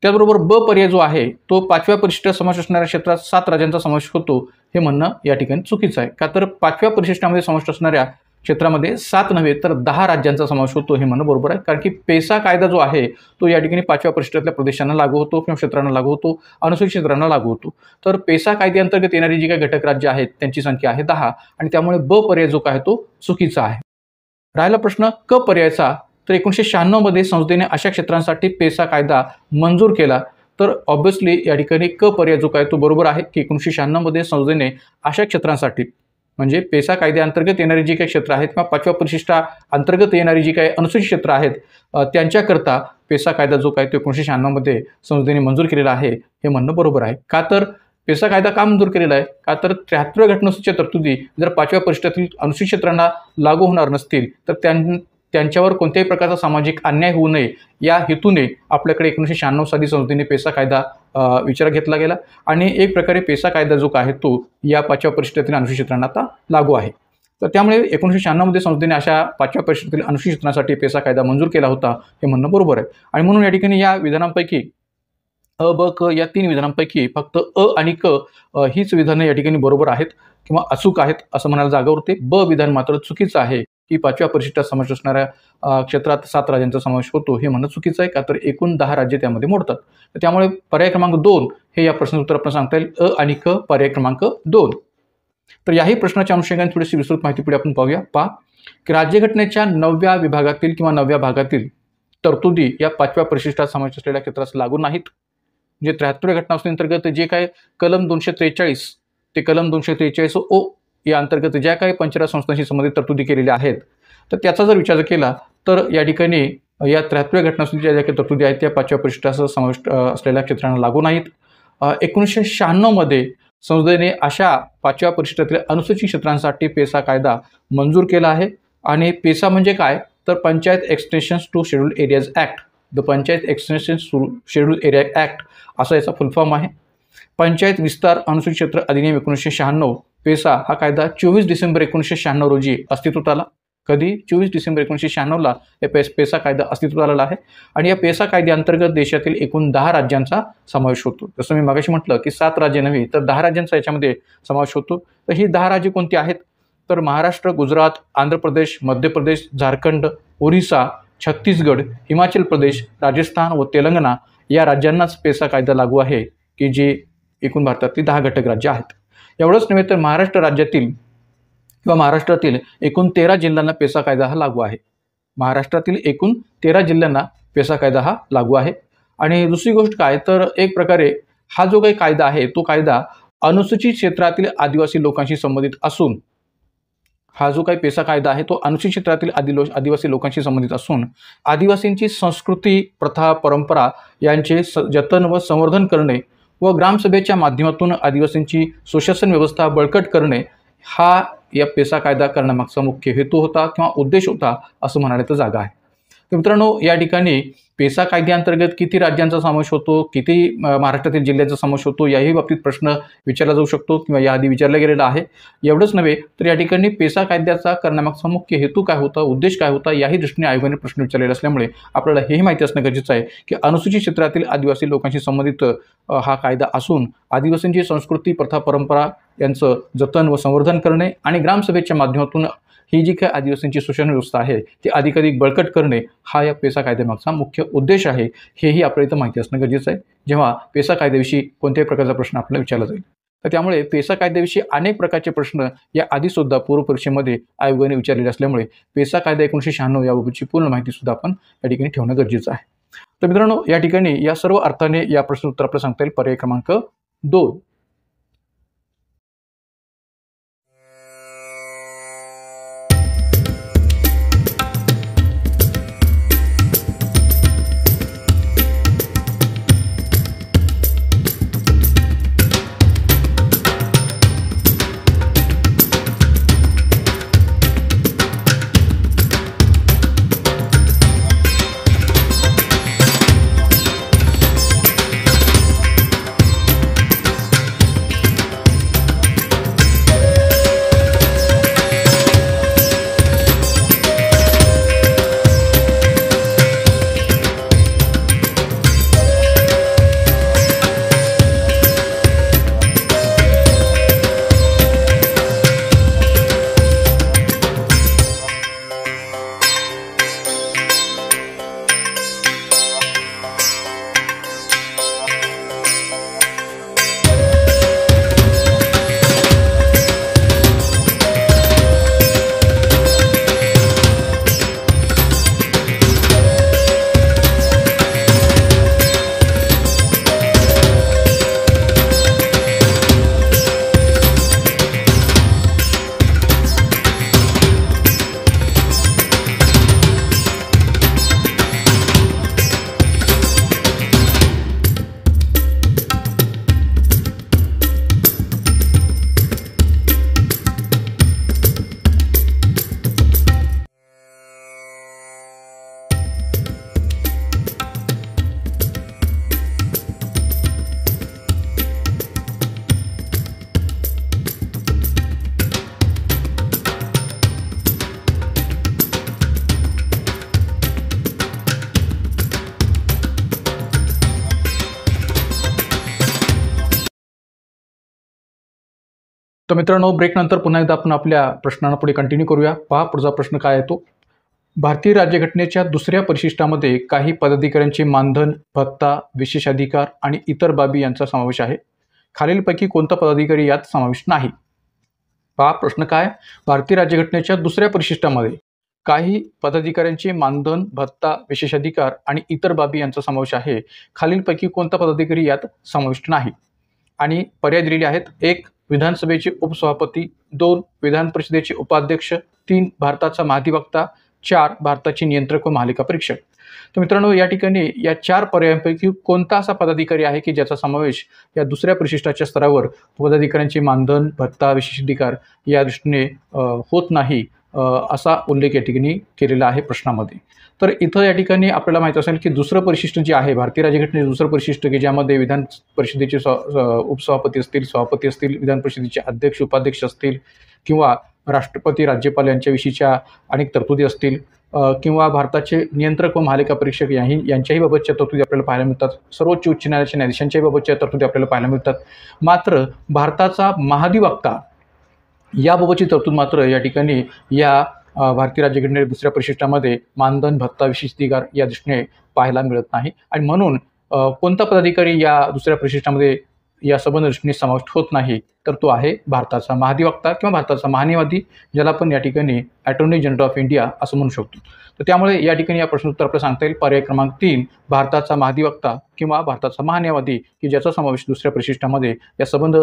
त्याचबरोबर ब पर्याय जो आहे तो 5व्या परिशिष्टात समावेश असणाऱ्या क्षेत्रात 7 राज्यांचा समावेश होतो हे म्हणणं या ठिकाणी चुकीचं आहे. का तर 5व्या परिशिष्टामध्ये समाविष्ट असणाऱ्या क्षेत्रामध्ये 7 नव्हे तर 10 राज्यांचा समावेश होतो हे म्हणणं बरोबर आहे. कारण की पेसा कायदा जो आहे तो या ठिकाणी 5व्या परिशिष्टातल्या प्रदेशांना लागू होतो किंवा क्षेत्रांना लागू होतो, अनुसूचित क्षेत्रांना लागू होतो. तर पेसा कायद्याअंतर्गत येणारी जी काही घटक राज्य आहेत त्यांची संख्या आहे 10 आणि त्यामुळे ब पर्याय जो आहे तो चुकीचा आहे. राहिला प्रश्न क पर्यायाचा. तर 1996 मध्ये संसदेने अशा क्षेत्रांसाठी पेसा कायदा मंजूर केला. तर ऑब्व्हियसली या ठिकाणी क पर्याय जो काय तो बरोबर आहे की 1996 मध्ये संसदेने अशा क्षेत्रांसाठी म्हणजे पेसा कायद्याअंतर्गत येणारी जी काही क्षेत्र आहेत किंवा 5व्या परिशिष्टा अंतर्गत येणारी जी काही अनुसूचित क्षेत्र आहेत त्यांच्याकरता पेसा कायदा जो काय तो 1996 मध्ये संसदेने मंजूर केलेला आहे हे म्हणणं बरोबर आहे. का तर पेसा कायदा का मंजूर केलेला आहे? का तर 73व्या घटनासूचीच्या तरतुदी जर 5व्या परिशिष्टातील अनुसूचित क्षेत्रांना लागू होणार नसतील तर त्यांच्यावर कोणत्याही प्रकारचा सामाजिक अन्याय होऊ नये या हेतूने आपल्याकडे 1996 साली संसदेने पेसा कायदा विचारात घेतला गेला आणि एक प्रकारे पेसा कायदा जो आहे तो या 5व्या परिशिष्टातील अनुसूचित क्षेत्रांना आता लागू आहे. तर त्यामुळे 1996 मध्ये संसदेने अशा 5व्या परिशिष्टातील अनुसूचित क्षेत्रांसाठी पेसा कायदा मंजूर केला होता हे म्हणणं बरोबर आहे. आणि म्हणून या ठिकाणी या विधानांपैकी अ, ब, क या 3 विधानांपैकी फक्त अ आणि क हीच विधानं या ठिकाणी बरोबर आहेत किंवा अचूक आहेत असं म्हणायला जागा उरते. ब विधान मात्र चुकीचं आहे की 5व्या परिशिष्टात समावेश असणाऱ्या क्षेत्रात 7 राज्यांचा समावेश होतो हे म्हणणं चुकीचं आहे. का तर एकूण 10 राज्ये त्यामध्ये मोडतात. तर त्यामुळे पर्याय क्रमांक 2 हे या प्रश्नाचं उत्तर आपण सांगता येईल अ आणि क पर्याय क्रमांक 2. तर याही प्रश्नाच्या अनुषंगाने थोडीशी विस्तृत माहिती पुढे आपण पाहूया. पहा की राज्यघटनेच्या 9व्या विभागातील किंवा 9व्या भागातील तरतुदी या 5व्या परिशिष्टात समावेश असलेल्या क्षेत्रास लागू नाहीत. म्हणजे 73व्या घटनासंहितेअंतर्गत जे काय कलम 243 ते कलम 243 ओ या अंतर्गत ज्या काही पंचराज संस्थांशी संबंधित तरतुदी केलेल्या आहेत तर त्याचा जर विचार केला तर या ठिकाणी या 73व्या घटनासंहितेच्या ज्या काही तरतुदी आहेत त्या 5व्या परिशिष्टासह समाविष्ट असलेल्या क्षेत्रांना लागू नाहीत. 1996 मध्ये संसदेने अशा 5व्या परिशिष्टातील अनुसूचित क्षेत्रांसाठी पेसा कायदा मंजूर केला आहे. आणि पेसा म्हणजे काय तर panchayat extensions to scheduled areas act, the panchayat extensions to scheduled area act असा याचा फुल फॉर्म आहे. पंचायत विस्तार अनुसूचित क्षेत्र अधिनियम 1996 पेसा हा कायदा 24 डिसेंबर 1996 रोजी अस्तित्वात आला. कधी? 24 डिसेंबर 1996ला पेसा कायदा अस्तित्वात आलेला आहे. आणि या पेसा कायद्याअंतर्गत देशातील एकूण 10 राज्यांचा समावेश होतो. जसं मी मागाशी म्हटलं की 7 राज्य नव्हे तर 10 राज्यांचा याच्यामध्ये समावेश होतो. तर ही 10 राज्ये कोणती आहेत तर महाराष्ट्र, गुजरात, आंध्र प्रदेश, मध्य प्रदेश, झारखंड, ओरिसा, छत्तीसगड, हिमाचल प्रदेश, राजस्थान व तेलंगणा या राज्यांनाच पेसा कायदा लागू आहे की जे एकूण भारतातली 10 घटक राज्य आहेत. एवढंच नव्हे तर महाराष्ट्र राज्यातील किंवा महाराष्ट्रातील एकूण 13 जिल्ह्यांना पेसा कायदा हा लागू आहे. महाराष्ट्रातील एकूण 13 जिल्ह्यांना पेसा कायदा हा लागू आहे. आणि दुसरी गोष्ट काय तर एक प्रकारे हा जो काही कायदा आहे तो कायदा अनुसूचित क्षेत्रातील आदिवासी लोकांशी संबंधित असून हा जो काही पेसा कायदा आहे तो अनुसूचित क्षेत्रातील आदिवासी लोकांशी संबंधित असून आदिवासींची संस्कृती, प्रथा, परंपरा यांचे जतन व संवर्धन करणे व ग्रामसभेच्या माध्यमातून आदिवासींची सुशासन व्यवस्था बळकट करणे हा या पेसा कायदा करण्यामागचा मुख्य हेतू होता किंवा उद्देश होता असं म्हणायला तर जागा आहे. तर मित्रांनो या ठिकाणी पेसा कायद्याअंतर्गत किती राज्यांचा समावेश होतो, किती महाराष्ट्रातील जिल्ह्यांचा समावेश होतो याही बाबतीत प्रश्न विचारला जाऊ शकतो किंवा याआधी विचारला गेलेला आहे. एवढंच नव्हे तर या ठिकाणी पेसा कायद्याचा करण्यामागचा मुख्य हेतू काय होता, उद्देश काय होता याही दृष्टीने आयोगाने प्रश्न विचारलेला असल्यामुळे आपल्याला हेही माहिती असणं गरजेचं आहे की अनुसूचित क्षेत्रातील आदिवासी लोकांशी संबंधित हा कायदा असून आदिवासींची संस्कृती, प्रथा, परंपरा यांचं जतन व संवर्धन करणे आणि ग्रामसभेच्या माध्यमातून ही जी काही आदिवासींची शोषण व्यवस्था आहे ती अधिकाधिक बळकट करणे हा या पेसा कायद्यामागचा मुख्य उद्देश आहे. हेही आपल्याला इथं माहिती असणं गरजेचं आहे जेव्हा पेसा कायद्याविषयी कोणत्याही प्रकारचा प्रश्न आपल्याला विचारला जाईल. तर त्यामुळे पेसा कायद्याविषयी अनेक प्रकारचे प्रश्न या आधीसुद्धा पूर्वपरीक्षेमध्ये आयोगाने विचारलेले असल्यामुळे पेसा कायदा 1996 याबाबतची पूर्ण माहितीसुद्धा आपण या ठिकाणी ठेवणं गरजेचं आहे. तर मित्रांनो या ठिकाणी या सर्व अर्थाने या प्रश्न उत्तर आपल्याला सांगता येईल पर्याय क्रमांक 2. तर मित्रांनो, ब्रेकनंतर पुन्हा एकदा आपण आपल्या प्रश्नांना पुढे कंटिन्यू करूया. पहा पुढचा प्रश्न काय आहे तो. भारतीय राज्यघटनेच्या दुसऱ्या परिशिष्टामध्ये काही पदाधिकाऱ्यांचे मानधन, भत्ता, विशेष अधिकार आणि इतर बाबी यांचा समावेश आहे. खालीलपैकी कोणता पदाधिकारी यात समाविष्ट नाही? पहा प्रश्न काय. भारतीय राज्यघटनेच्या दुसऱ्या परिशिष्टामध्ये काही पदाधिकाऱ्यांचे मानधन, भत्ता, विशेष अधिकार आणि इतर बाबी यांचा समावेश आहे. खालीलपैकी कोणता पदाधिकारी यात समाविष्ट नाही? आणि पर्याय दिलेले आहेत. 1. विधानसभेचे उपसभापती, 2. विधान परिषदेचे उपाध्यक्ष, 3. भारताचा महाधिवक्ता, 4. भारताचे नियंत्रक व महालेखा परीक्षक. तर मित्रांनो, या ठिकाणी या 4 पर्यायांपैकी कोणता असा पदाधिकारी आहे की ज्याचा समावेश या दुसऱ्या परिशिष्टाच्या स्तरावर पदाधिकाऱ्यांचे मानधन, भत्ता, विशेष अधिकार या दृष्टीने होत नाही असा उल्लेख या ठिकाणी केलेला आहे प्रश्नामध्ये. तर इथं या ठिकाणी आपल्याला माहीत असेल की दुसरं परिशिष्ट जे आहे भारतीय राज्यघटनेचे दुसरं परिशिष्ट की ज्यामध्ये विधान परिषदेचे उपसभापती असतील, सभापती असतील, विधान परिषदेचे अध्यक्ष, उपाध्यक्ष असतील किंवा राष्ट्रपती, राज्यपाल यांच्याविषयीच्या अनेक तरतुदी असतील किंवा भारताचे नियंत्रक व महालेखा परीक्षक यांच्याही बाबतच्या तरतुदी आपल्याला पाहायला मिळतात. सर्वोच्च उच्च न्यायालयाच्या न्यायाधीशांच्याही बाबतच्या तरतुदी आपल्याला पाहायला मिळतात. मात्र भारताचा महाधिवक्ता याबाबतची तरतूद मात्र या ठिकाणी या भारतीय राज्यघटनेच्या दुसऱ्या परिशिष्टामध्ये मानधन, भत्ता, विशेष अधिकार या दृष्टीने पाहायला मिळत नाही. आणि म्हणून कोणता पदाधिकारी या दुसऱ्या परिशिष्टामध्ये या संबंध दृष्टीने समाविष्ट होत नाही, तर तो आहे भारताचा महाधिवक्ता किंवा भारताचा महान्यायवादी, ज्याला आपण या ठिकाणी अटॉर्नी जनरल ऑफ इंडिया असं म्हणू शकतो. तर त्यामुळे या ठिकाणी या प्रश्नोत्तर आपल्याला सांगता येईल पर्याय क्रमांक 3 भारताचा महाधिवक्ता किंवा भारताचा महान्यायवादी की ज्याचा समावेश दुसऱ्या परिशिष्टामध्ये या संबंध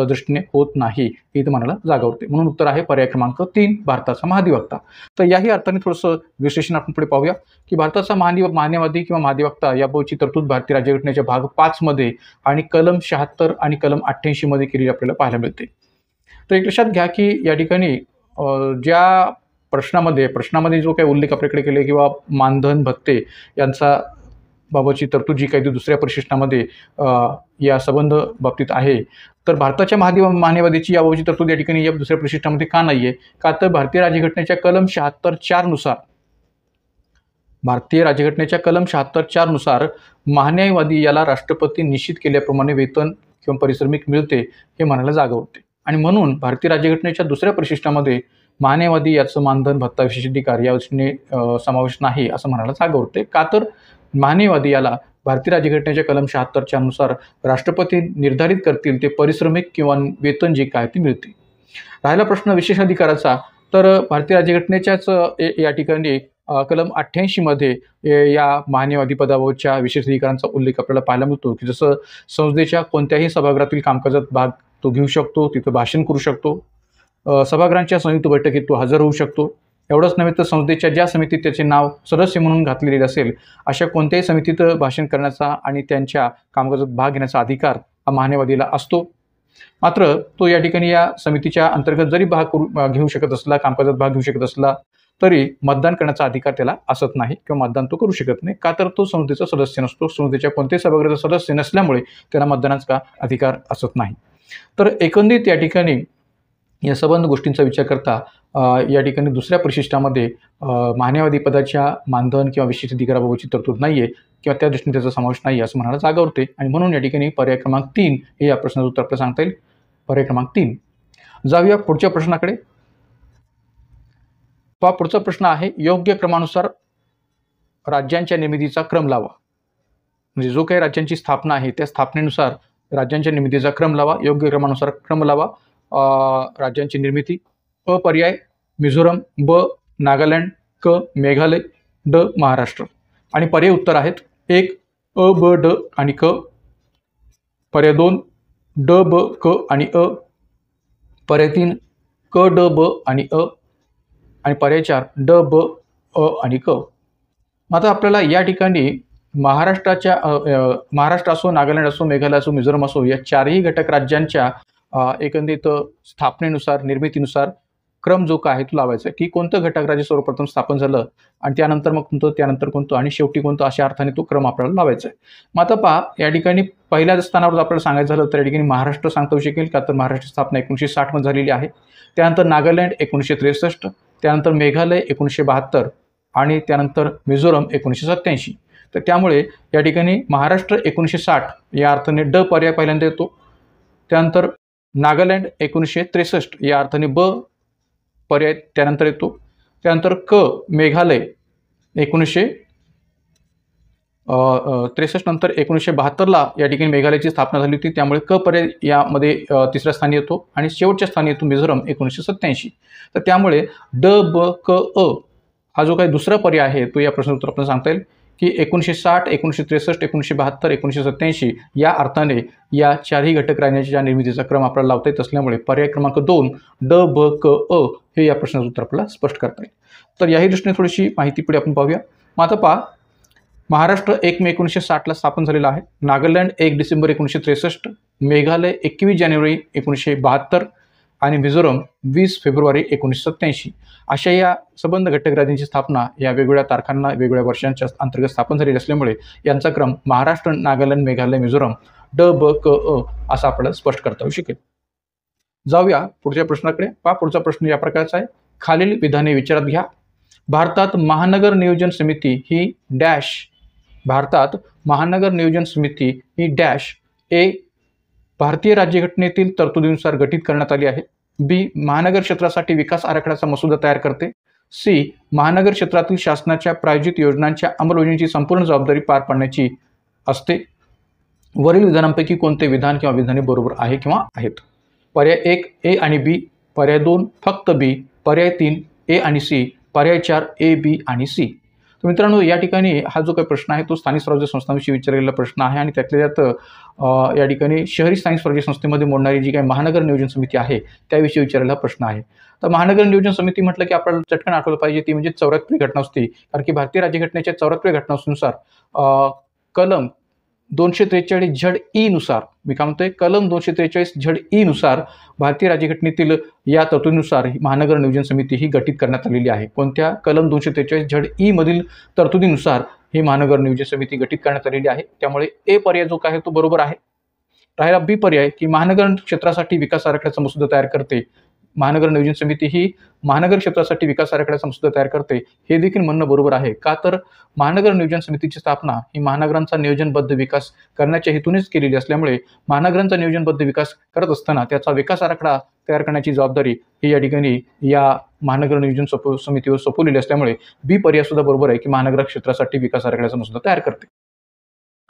दृष्टीने होत नाही, हे इथं म्हणायला जागा होते. म्हणून उत्तर आहे पर्याय क्रमांक 3 भारताचा महाधिवक्ता. तर याही अर्थाने थोडंसं विश्लेषण आपण पुढे पाहूया की भारताचा महान्यायवादी किंवा महाधिवक्ता याबाबतची तरतूद भारतीय राज्यघटनेच्या भाग 5 मध्ये आणि कलम 76 आणि कलम 88 मध्ये केलेली आपल्याला पाहायला मिळते. तर एक लक्षात घ्या की या ठिकाणी ज्या प्रश्नामध्ये जो काही उल्लेख आपल्याकडे केले किंवा मानधन, भत्ते यांचा बाबतची तरतूद जी काही दुसऱ्या परिशिष्टामध्ये या संबंध बाबतीत आहे, तर भारताच्या महान्यायवादीची याबाबतची तरतूद या ठिकाणी या दुसऱ्या परिशिष्टामध्ये का नाही आहे? का तर भारतीय राज्यघटनेच्या कलम 76(4) नुसार महान्यायवादी याला राष्ट्रपती निश्चित केल्याप्रमाणे वेतन किंवा पारिश्रमिक मिळते हे म्हणायला जागा होते. आणि म्हणून भारतीय राज्यघटनेच्या दुसऱ्या परिशिष्टामध्ये महान्यायवादी याचं मानधन, भत्ता, विशेष अधिकार या दृष्टीने समावेश नाही असं म्हणायला जागा होते. का तर महान्यायवादी याला भारतीय राज्यघटनेच्या कलम 76(4) नुसार राष्ट्रपती निर्धारित करतील ते पारिश्रमिक किंवा वेतन जे काय ते मिळते. राहिला प्रश्न विशेष अधिकाराचा, तर भारतीय राज्यघटनेच्याच या ठिकाणी कलम 88 मध्ये या महान्यायवादी पदाबाबतच्या विशेष अधिकारांचा उल्लेख आपल्याला पाहायला मिळतो की जसं संसदेच्या कोणत्याही सभागृहातील कामकाजात भाग तो घेऊ शकतो, तिथं भाषण करू शकतो, सभागृहांच्या संयुक्त बैठकीत तो हजर होऊ शकतो. एवढंच नव्हे तर संसदेच्या ज्या समितीत त्याचे नाव सदस्य म्हणून घातलेले असेल अशा कोणत्याही समितीत भाषण करण्याचा आणि त्यांच्या कामकाजात भाग घेण्याचा अधिकार हा महान्यायवादीला असतो. मात्र तो या ठिकाणी या समितीच्या अंतर्गत जरी घेऊ शकत असला, कामकाजात भाग घेऊ शकत असला, तरी मतदान करण्याचा अधिकार त्याला असत नाही किंवा मतदान तो करू शकत नाही. का तर तो संसदेचा सदस्य नसतो, संसदेच्या कोणत्याही सभागृहाचा सदस्य नसल्यामुळे त्याला मतदानाचा अधिकार असत नाही. तर एकंदरीत या ठिकाणी या संबंध गोष्टींचा विचार करता या ठिकाणी दुसऱ्या परिशिष्टामध्ये महान्यायवादी पदाच्या मानधन किंवा विशेष अधिकाराबाबतची तरतूद नाही आहे किंवा त्या दृष्टीने त्याचा समावेश नाही असं म्हणायला जागा होते. आणि म्हणून या ठिकाणी पर्याय क्रमांक 3 हे या प्रश्नाचं उत्तर आपल्याला सांगता येईल. पर्याय क्रमांक 3. जाऊया पुढच्या प्रश्नाकडे. पुढचा प्रश्न आहे योग्य क्रमानुसार राज्यांच्या निर्मितीचा क्रम लावा. म्हणजे जो काही राज्यांची स्थापना आहे त्या स्थापनेनुसार राज्यांच्या निर्मितीचा क्रम लावा. योग्य क्रमानुसार क्रम लावा राज्यांची निर्मिती. अ पर्याय मिझोरम, ब नागालँड, क मेघालय, ड महाराष्ट्र. आणि पर्याय उत्तर आहेत 1 अ ब ड आणि क, पर्याय 2 ड ब क आणि अ, पर्याय 3 क ड ब आणि अ, आणि पर्याय 4 ड ब अ आणि क. आता आपल्याला या ठिकाणी महाराष्ट्र असो, नागालँड असो, मेघालय असो, मिझोरम असो या चारही घटक राज्यांच्या एकंदरीत स्थापनेनुसार, निर्मितीनुसार क्रम जो काय आहे तो लावायचा की कोणतं घटक राज्य सर्वप्रथम स्थापन झालं आणि त्यानंतर मग कोणतं, त्यानंतर कोणतं आणि शेवटी कोणतं अशा अर्थाने तो क्रम आपल्याला लावायचा आहे. मग आता पहा या ठिकाणी पहिल्या स्थानावर आपल्याला सांगायचं झालं तर या ठिकाणी महाराष्ट्र सांगता येऊ शकेल का तर महाराष्ट्र स्थापना 1960 मध्ये झालेली आहे. त्यानंतर नागालँड 1963, त्यानंतर मेघालय 1972 आणि त्यानंतर मिझोरम 1987. तर त्यामुळे या ठिकाणी महाराष्ट्र 1960 या अर्थाने ड पर्याय पहिल्यांदा येतो. त्यानंतर नागालँड 1963 या अर्थाने ब पर्याय त्यानंतर येतो. त्यानंतर क मेघालय 1963 नंतर 1972ला या ठिकाणी मेघालयाची स्थापना झाली होती, त्यामुळे क पर्याय यामध्ये तिसऱ्या स्थानी येतो. आणि शेवटच्या स्थानी येतो मिझोरम 1987. तर त्यामुळे ड ब क अ हा जो काही दुसरा पर्याय आहे तो या प्रश्नाचं उत्तर आपल्याला सांगता येईल की 1960, 1963, 1972, 1987 या अर्थाने या चारही घटक राजधानीच्या निर्मितीचा क्रम आपल्याला लावता येत असल्यामुळे पर्याय क्रमांक 2 ड ब क अ हे या प्रश्नाचं उत्तर आपल्याला स्पष्ट करता येईल. तर याही दृष्टीने थोडीशी माहिती पुढे आपण पाहूया. मग आता पहा, महाराष्ट्र 1 मे 1960ला स्थापन झालेला आहे. नागालँड 1 डिसेंबर 1963, मेघालय 21 जानेवारी 1972 आणि मिझोरम 20 फेब्रुवारी 1987 अशा या संबंध घटक राज्यांची स्थापना या वेगवेगळ्या तारखांना वेगवेगळ्या वर्षांच्या अंतर्गत स्थापन झालेली असल्यामुळे यांचा क्रम महाराष्ट्र, नागालँड, मेघालय, मिझोरम ड ब क अ असा आपल्याला स्पष्ट करता येऊ शकेल. जाऊया पुढच्या प्रश्नाकडे. पहा, पुढचा प्रश्न या प्रकारचा आहे. खालील विधाने विचारात घ्या. भारतात महानगर नियोजन समिती ही डॅश. भारतात महानगर नियोजन समिती ही डॅश ए भारतीय राज्यघटनेतील तरतुदीनुसार गठीत करण्यात आली आहे. बी महानगर क्षेत्रासाठी विकास आराखड्याचा मसुदा तयार करते. सी महानगर क्षेत्रातील शासनाच्या प्रायोजित योजनांच्या अंमलबजावणीची संपूर्ण जबाबदारी पार पाडण्याची असते. वरील विधानांपैकी कोणते विधान किंवा विधाने बरोबर आहे किंवा आहेत? पर्याय 1 ए आणि बी, पर्याय 2 फक्त बी, पर्याय 3 ए आणि सी, पर्याय 4 ए बी आणि सी. तर मित्रांनो, या ठिकाणी हा जो काही प्रश्न आहे तो स्थानिक स्वराज्य संस्थांविषयी विचारलेला प्रश्न आहे आणि त्यातल्या त्यात या ठिकाणी शहरी स्थानिक स्वराज्य संस्थेमध्ये मोडणारी जी काही महानगर नियोजन समिती आहे त्याविषयी विचारलेला प्रश्न आहे. तर महानगर नियोजन समिती म्हटलं की आपल्याला चटकन आठवलं पाहिजे ती म्हणजे 74वी घटनावसुती. कारण की भारतीय राज्यघटनेच्या 74व्या घटनावसुतीनुसार कलम 243 झड ई नुसार, मी काय म्हणतोय, कलम 243 झड ई नुसार भारतीय राज्यघटनेतील या तरतुदीनुसार महानगर नियोजन समिती ही गठीत करण्यात आलेली आहे. कोणत्या? कलम 243 झड ई मधील तरतुदीनुसार ही महानगर नियोजन समिती गठीत करण्यात आलेली आहे. त्यामुळे ए पर्याय जो काय तो बरोबर आहे. राहिला बी पर्याय की महानगर क्षेत्रासाठी विकास आराखड्याचा मसुदा तयार करते. महानगर नियोजन समिती ही महानगर क्षेत्रासाठी विकास आराखड्याचा मसुदा तयार करते हे देखील म्हणणं बरोबर आहे. का तर महानगर नियोजन समितीची स्थापना ही महानगरांचा नियोजनबद्ध विकास करण्याच्या हेतूनेच केलेली असल्यामुळे महानगरांचा नियोजनबद्ध विकास करत असताना त्याचा विकास आराखडा तयार करण्याची जबाबदारी ही या ठिकाणी या महानगर नियोजन समितीवर सोपवलेली असल्यामुळे बी पर्याय सुद्धा बरोबर आहे की महानगर क्षेत्रासाठी विकास आराखड्याचा मसुदा तयार करते.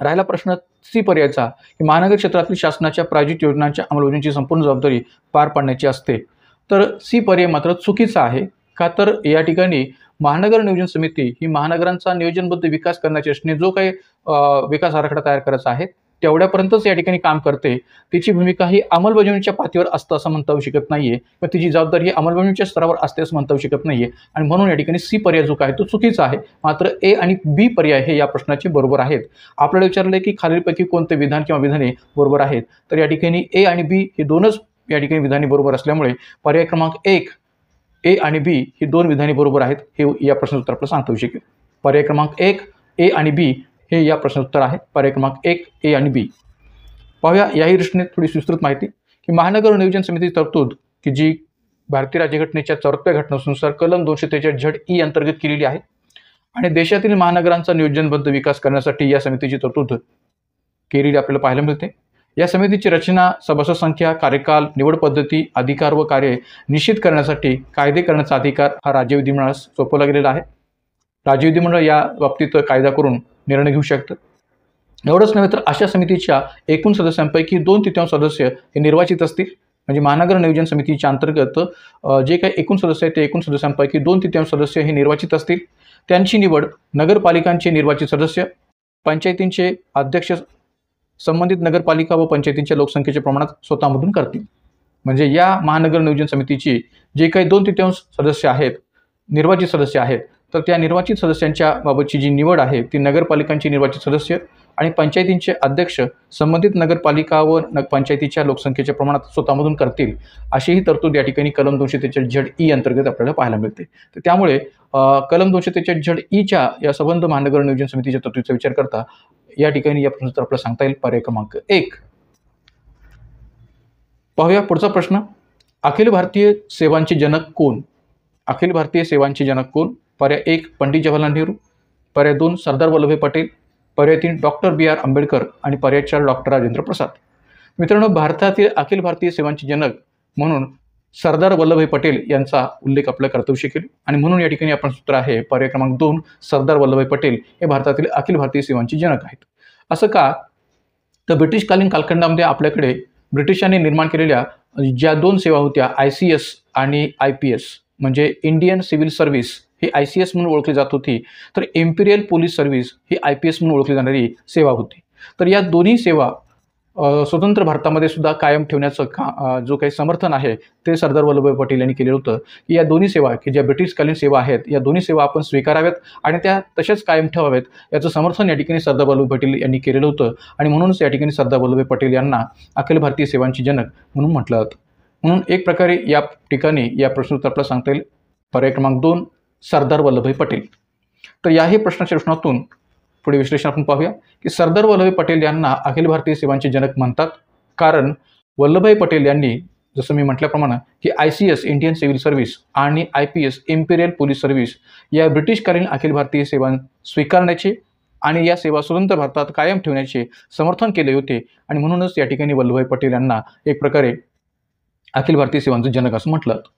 राहिला प्रश्न सी पर्यायचा की महानगर क्षेत्रातील शासनाच्या प्रायोजित योजनांच्या अंमलबजावणीची संपूर्ण जबाबदारी पार पाडण्याची असते. तर सी पर्याय मात्र चुकीचा आहे. का तर या ठिकाणी महानगर नियोजन समिती ही महानगरांचा नियोजनबद्ध विकास करण्याच्या दृष्टीने जो काही विकास आराखडा तयार करायचा आहे तेवढ्यापर्यंतच या ठिकाणी काम करते. तिची भूमिका ही अंमलबजावणीच्या पातळीवर असतं असं म्हणता येऊ शकत नाहीये, पण तिची जबाबदारी ही अंमलबजावणीच्या स्तरावर असते असं म्हणता येऊ शकत नाहीये. आणि म्हणून या ठिकाणी सी पर्याय जो काय तो चुकीचा आहे. मात्र ए आणि बी पर्याय हे या प्रश्नाचे बरोबर आहेत. आपल्याला विचारले की खालीलपैकी कोणते विधान किंवा विधाने बरोबर आहेत. तर या ठिकाणी ए आणि बी हे दोनच या ठिकाणी विधाने बरोबर असल्यामुळे पर्याय क्रमांक 1 ए आणि बी ही दोन विधाने बरोबर आहेत हे या प्रश्नाचं उत्तर आपल्याला सांगता येऊ शकेल. पर्याय क्रमांक 1 ए आणि बी हे या प्रश्नाचं उत्तर आहे. पर्याय क्रमांक 1 ए आणि बी. पाहूया याही दृष्टीने थोडी विस्तृत माहिती की महानगर नियोजन समितीची तरतूद की जी भारतीय राज्यघटनेच्या 74व्या घटनानुसार कलम 243 झड ई अंतर्गत केलेली आहे आणि देशातील महानगरांचा नियोजनबद्ध विकास करण्यासाठी या समितीची तरतूद केलेली आपल्याला पाहायला मिळते. या समितीची रचना, सभासद संख्या, कार्यकाल, निवड पद्धती, अधिकार व कार्य निश्चित करण्यासाठी कायदे करण्याचा अधिकार हा राज्य विधिमंडळास सोपवला गेलेला आहे. राज्य विधिमंडळ या बाबतीत कायदा करून निर्णय घेऊ शकतं. एवढंच नव्हे तर अशा समितीच्या एकूण सदस्यांपैकी 2/3 सदस्य हे निर्वाचित असतील. म्हणजे महानगर नियोजन समितीच्या अंतर्गत जे काही एकूण सदस्य आहेत ते एकूण सदस्यांपैकी 2/3 सदस्य हे निर्वाचित असतील. त्यांची निवड नगरपालिकांचे निर्वाचित सदस्य, पंचायतींचे अध्यक्ष संबंधित नगरपालिका व पंचायतींच्या लोकसंख्येच्या प्रमाणात स्वतःमधून करतील. म्हणजे या महानगर नियोजन समितीची जे काही 2/3 सदस्य आहेत, निर्वाचित सदस्य आहेत, तर त्या निर्वाचित सदस्यांच्या बाबतची जी निवड आहे ती नगरपालिकांचे निर्वाचित सदस्य आणि पंचायतींचे अध्यक्ष संबंधित नगरपालिका व पंचायतीच्या लोकसंख्येच्या प्रमाणात स्वतःमधून करतील. अशी ही तरतूद या ठिकाणी कलम 243 झड ई अंतर्गत आपल्याला पाहायला मिळते. तर त्यामुळे कलम 243 झड ईच्या या संबंध महानगर नियोजन समितीच्या तरतुदीचा विचार करता या ठिकाणी या प्रश्नाचं आपल्याला सांगता येईल पर्याय क्रमांक 1. पाहूया पुढचा प्रश्न. अखिल भारतीय सेवांचे जनक कोण? अखिल भारतीय सेवांचे जनक कोण? पर्याय 1 पंडित जवाहरलाल नेहरू, पर्याय 2 सरदार वल्लभभाई पटेल, पर्याय 3 डॉक्टर बी आर आंबेडकर आणि पर्याय 4 डॉक्टर राजेंद्र प्रसाद. मित्रांनो, भारतातील अखिल भारतीय सेवांचे जनक म्हणून सरदार वल्लभभाई पटेल यांचा उल्लेख आपल्या कर्तव्य शकेल आणि म्हणून या ठिकाणी आपण सूत्र आहे पर्याय क्रमांक 2, सरदार वल्लभभाई पटेल हे भारतातील अखिल भारतीय सेवांचे जनक आहेत. असं का? तर ब्रिटिशकालीन कालखंडामध्ये आपल्याकडे ब्रिटिशांनी निर्माण केलेल्या ज्या 2 सेवा होत्या, ICS आणि IPS, म्हणजे इंडियन सिव्हिल सर्व्हिस ही ICS म्हणून ओळखली जात होती, तर इम्पिरियल पोलीस सर्व्हिस ही IPS म्हणून ओळखली जाणारी सेवा होती. तर या दोन्ही सेवा स्वतंत्र भारतामध्ये सुद्धा कायम ठेवण्याचं जो काही समर्थन आहे ते सरदार वल्लभभाई पटेल यांनी केलेलं होतं, की या दोन्ही सेवा की ज्या ब्रिटिशकालीन सेवा आहेत, या दोन्ही सेवा आपण स्वीकाराव्यात आणि त्या तशाच कायम ठेवाव्यात, याचं समर्थन या ठिकाणी सरदार वल्लभभाई पटेल यांनी केलेलं होतं आणि म्हणूनच या ठिकाणी सरदार वल्लभभाई पटेल यांना अखिल भारतीय सेवांचे जनक म्हणून म्हटलं जातं. म्हणून एक प्रकारे या ठिकाणी या प्रश्नोत्तराला सांगता येईल पर्याय क्रमांक 2, सरदार वल्लभभाई पटेल. तर याही प्रश्नाच्या प्रश्नातून पुढे विश्लेषण आपण पाहूया की सरदार वल्लभभाई पटेल यांना अखिल भारतीय सेवांचे जनक म्हणतात कारण वल्लभभाई पटेल यांनी जसं मी म्हटल्याप्रमाणे की ICS इंडियन सिव्हिल सर्व्हिस आणि IPS इम्पिरियल पोलीस सर्व्हिस या ब्रिटिशकालीन अखिल भारतीय सेवा स्वीकारण्याचे आणि या सेवा स्वतंत्र भारतात कायम ठेवण्याचे समर्थन केले होते आणि म्हणूनच या ठिकाणी वल्लभभाई पटेल यांना एक प्रकारे अखिल भारतीय सेवांचे जनक असं म्हटलं जातं.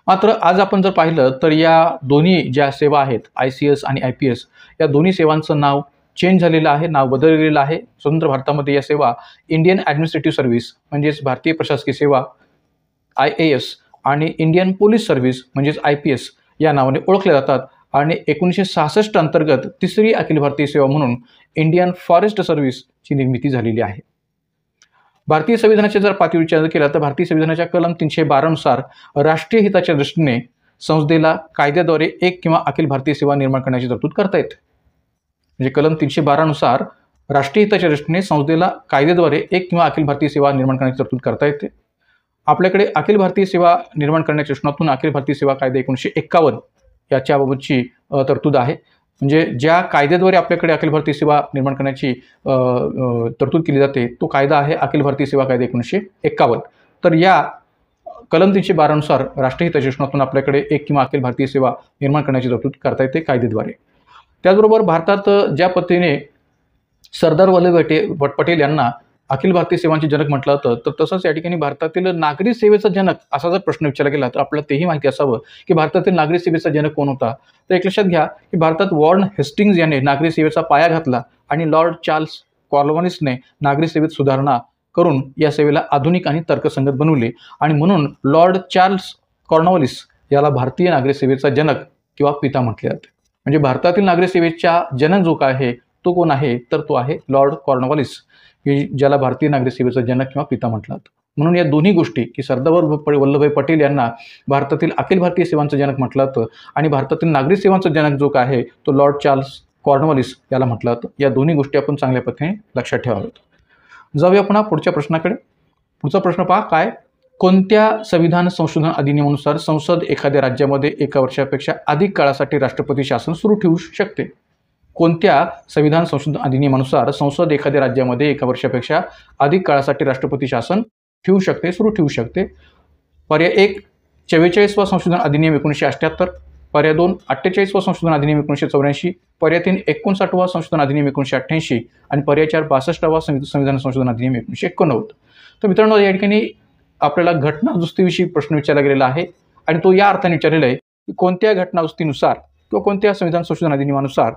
मात्र आज आपण जर पाहिलं तर या दोन्ही ज्या सेवा आहेत ICS आणि IPS या दोन्ही सेवांचं नाव चेंज झालेलं आहे, नाव बदललेलं आहे. स्वतंत्र भारतामध्ये या सेवा इंडियन ॲडमिनिस्ट्रेटिव्ह सर्व्हिस म्हणजेच भारतीय प्रशासकीय सेवा IAS आणि इंडियन पोलीस सर्व्हिस म्हणजेच IPS या नावाने ओळखल्या जातात आणि 1966 अंतर्गत तिसरी अखिल भारतीय सेवा म्हणून इंडियन फॉरेस्ट सर्व्हिसची निर्मिती झालेली आहे. भारतीय संविधानाचा जर पातळीवर विचार केला तर भारतीय संविधानाच्या कलम 312 नुसार राष्ट्रीय हिताच्या दृष्टीने संसदेला कायद्याद्वारे एक किंवा अखिल भारतीय सेवा निर्माण करण्याची तरतूद करता येते. म्हणजे कलम 312 नुसार राष्ट्रीय हिताच्या दृष्टीने संसदेला कायद्याद्वारे एक किंवा अखिल भारतीय सेवा निर्माण करण्याची तरतूद करता येते. आपल्याकडे अखिल भारतीय सेवा निर्माण करण्याच्या प्रश्नातून अखिल भारतीय सेवा कायदा 1951 याच्याबाबतची तरतूद आहे. म्हणजे ज्या कायद्याद्वारे आपल्याकडे अखिल भारतीय सेवा निर्माण करण्याची तरतूद केली जाते तो कायदा आहे अखिल भारतीय सेवा कायदा 1951. तर या कलम 312 नुसार राष्ट्रीय हिताच्या दृष्टीने आपल्याकडे एक किंवा अखिल भारतीय सेवा निर्माण करण्याची तरतूद करता येते कायद्याद्वारे. त्याचबरोबर भारतात ज्या पद्धतीने सरदार वल्लभभाई पटेल यांना अखिल भारतीय सेवांचे जनक म्हटलं जातं तर तसंच या ठिकाणी भारतातील नागरी सेवेचा जनक असा जर प्रश्न विचारला गेला तर आपल्याला तेही माहिती असावं की भारतातील नागरी सेवेचा जनक कोण होता. तर एक लक्षात घ्या की भारतात वॉर्न हेस्टिंग्ज याने नागरी सेवेचा पाया घातला आणि लॉर्ड चार्ल्स कॉर्नवॉलिसने नागरी सेवेत सुधारणा करून या सेवेला आधुनिक आणि तर्कसंगत बनवले आणि म्हणून लॉर्ड चार्ल्स कॉर्नवॉलिस याला भारतीय नागरी सेवेचा जनक किंवा पिता म्हटले जाते. म्हणजे भारतातील नागरी सेवेचा जनक जो काय आहे तो कोण आहे तर तो आहे लॉर्ड कॉर्नवॉलिस, ज्याला भारतीय नागरी सेवेचा जनक किंवा पिता म्हटलं जातं. म्हणून या दोन्ही गोष्टी की सरदार वल्लभभाई पटेल यांना भारतातील अखिल भारतीय सेवांचं जनक म्हटलं जातं आणि भारतातील नागरी सेवांचा जनक जो काय आहे तो लॉर्ड चार्ल्स कॉर्नवॉलिस याला म्हटलं जातं. या दोन्ही गोष्टी आपण चांगल्या पद्धतीने लक्षात ठेवाव्यात. जाऊया पुन्हा पुढच्या प्रश्नाकडे. पुढचा प्रश्न पहा काय, कोणत्या संविधान संशोधन अधिनियमानुसार संसद एखाद्या राज्यामध्ये 1 वर्षापेक्षा अधिक काळासाठी राष्ट्रपती शासन सुरू ठेवू शकते. कोणत्या संविधान संशोधन अधिनियमानुसार संसद एखाद्या राज्यामध्ये 1 वर्षापेक्षा अधिक काळासाठी राष्ट्रपती शासन ठेवू शकते, सुरू ठेवू शकते. पर्याय 1 44वा संशोधन अधिनियम 1978, पर्याय 2 48वा संशोधन अधिनियम 1984, पर्याय 3 59वा संशोधन अधिनियम 1988 आणि पर्याय 4 62वा संविधान संशोधन अधिनियम 1989. तर मित्रांनो या ठिकाणी आपल्याला घटनादुरुस्तीविषयी प्रश्न विचारला गेलेला आहे आणि तो या अर्थाने विचारलेला आहे की कोणत्या घटनादुरुस्तीनुसार किंवा कोणत्या संविधान संशोधन अधिनियमानुसार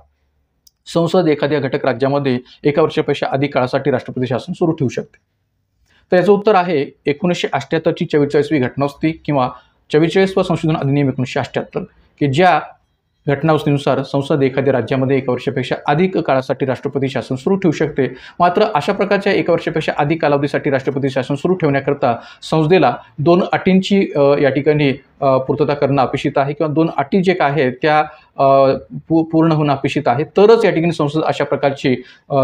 संसद एखाद्या घटक राज्यामध्ये 1 वर्षापेक्षा अधिक काळासाठी राष्ट्रपती शासन सुरू ठेवू शकते. तर याचं उत्तर आहे 1978ची 44वी घटनादुरुस्ती किंवा 44वा संशोधन अधिनियम 1978 की ज्या घटनादुरुस्तीनुसार संसद एखाद्या राज्यामध्ये 1 वर्षापेक्षा अधिक काळासाठी राष्ट्रपती शासन सुरू ठेवू शकते. मात्र अशा प्रकारच्या 1 वर्षापेक्षा अधिक कालावधीसाठी राष्ट्रपती शासन सुरू ठेवण्याकरता संसदेला 2 अटींची या ठिकाणी पूर्तता करणं अपेक्षित आहे किंवा 2 अटी जे काय आहेत त्या पूर्ण होणं अपेक्षित आहे. तरच या ठिकाणी संसद अशा प्रकारची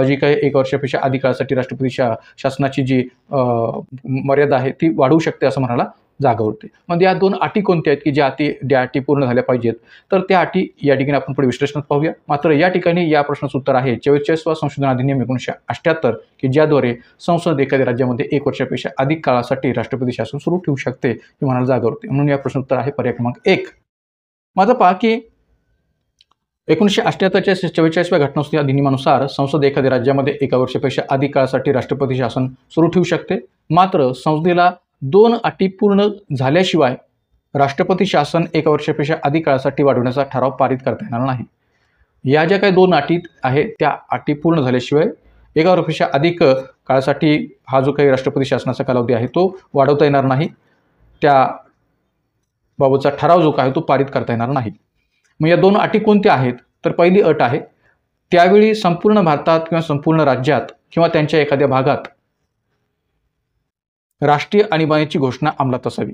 जी काही 1 वर्षापेक्षा अधिक काळासाठी राष्ट्रपती शासनाची जी मर्यादा आहे ती वाढवू शकते असं म्हणायला जागा होते. म्हणजे या 2 अटी कोणत्या आहेत की ज्या अटी पूर्ण झाल्या पाहिजेत तर त्या अटी या ठिकाणी आपण पुढे विश्लेषणात पाहूया. मात्र या ठिकाणी या प्रश्नाचं उत्तर आहे 44वा संशोधन अधिनियम 1978 की ज्याद्वारे संसद एखाद्या राज्यामध्ये 1 वर्षापेक्षा अधिक काळासाठी राष्ट्रपती शासन सुरू ठेवू शकते हे म्हणायला जागा होते. म्हणून या प्रश्न उत्तर आहे पर्याय क्रमांक 1. माझं पहा की 1978च्या 44व्या घटनादुरुस्ती अधिनियमानुसार संसद एखाद्या राज्यामध्ये 1 वर्षापेक्षा अधिक काळासाठी राष्ट्रपती शासन सुरू ठेवू शकते. मात्र संसदेला 2 अटी पूर्ण झाल्याशिवाय राष्ट्रपती शासन 1 वर्षापेक्षा अधिक काळासाठी वाढवण्याचा ठराव पारित करता येणार नाही. या ज्या काही 2 अटी आहेत त्या अटी पूर्ण झाल्याशिवाय 1 वर्षापेक्षा अधिक काळासाठी हा जो काही राष्ट्रपती शासनाचा कालावधी आहे तो वाढवता येणार नाही. त्याबाबतचा ठराव जो काय तो पारित करता येणार नाही. मग या 2 अटी कोणत्या आहेत? तर पहिली अट आहे, त्यावेळी संपूर्ण भारतात किंवा संपूर्ण राज्यात किंवा त्यांच्या एखाद्या भागात राष्ट्रीय आणीबाणीची घोषणा अंमलात असावी.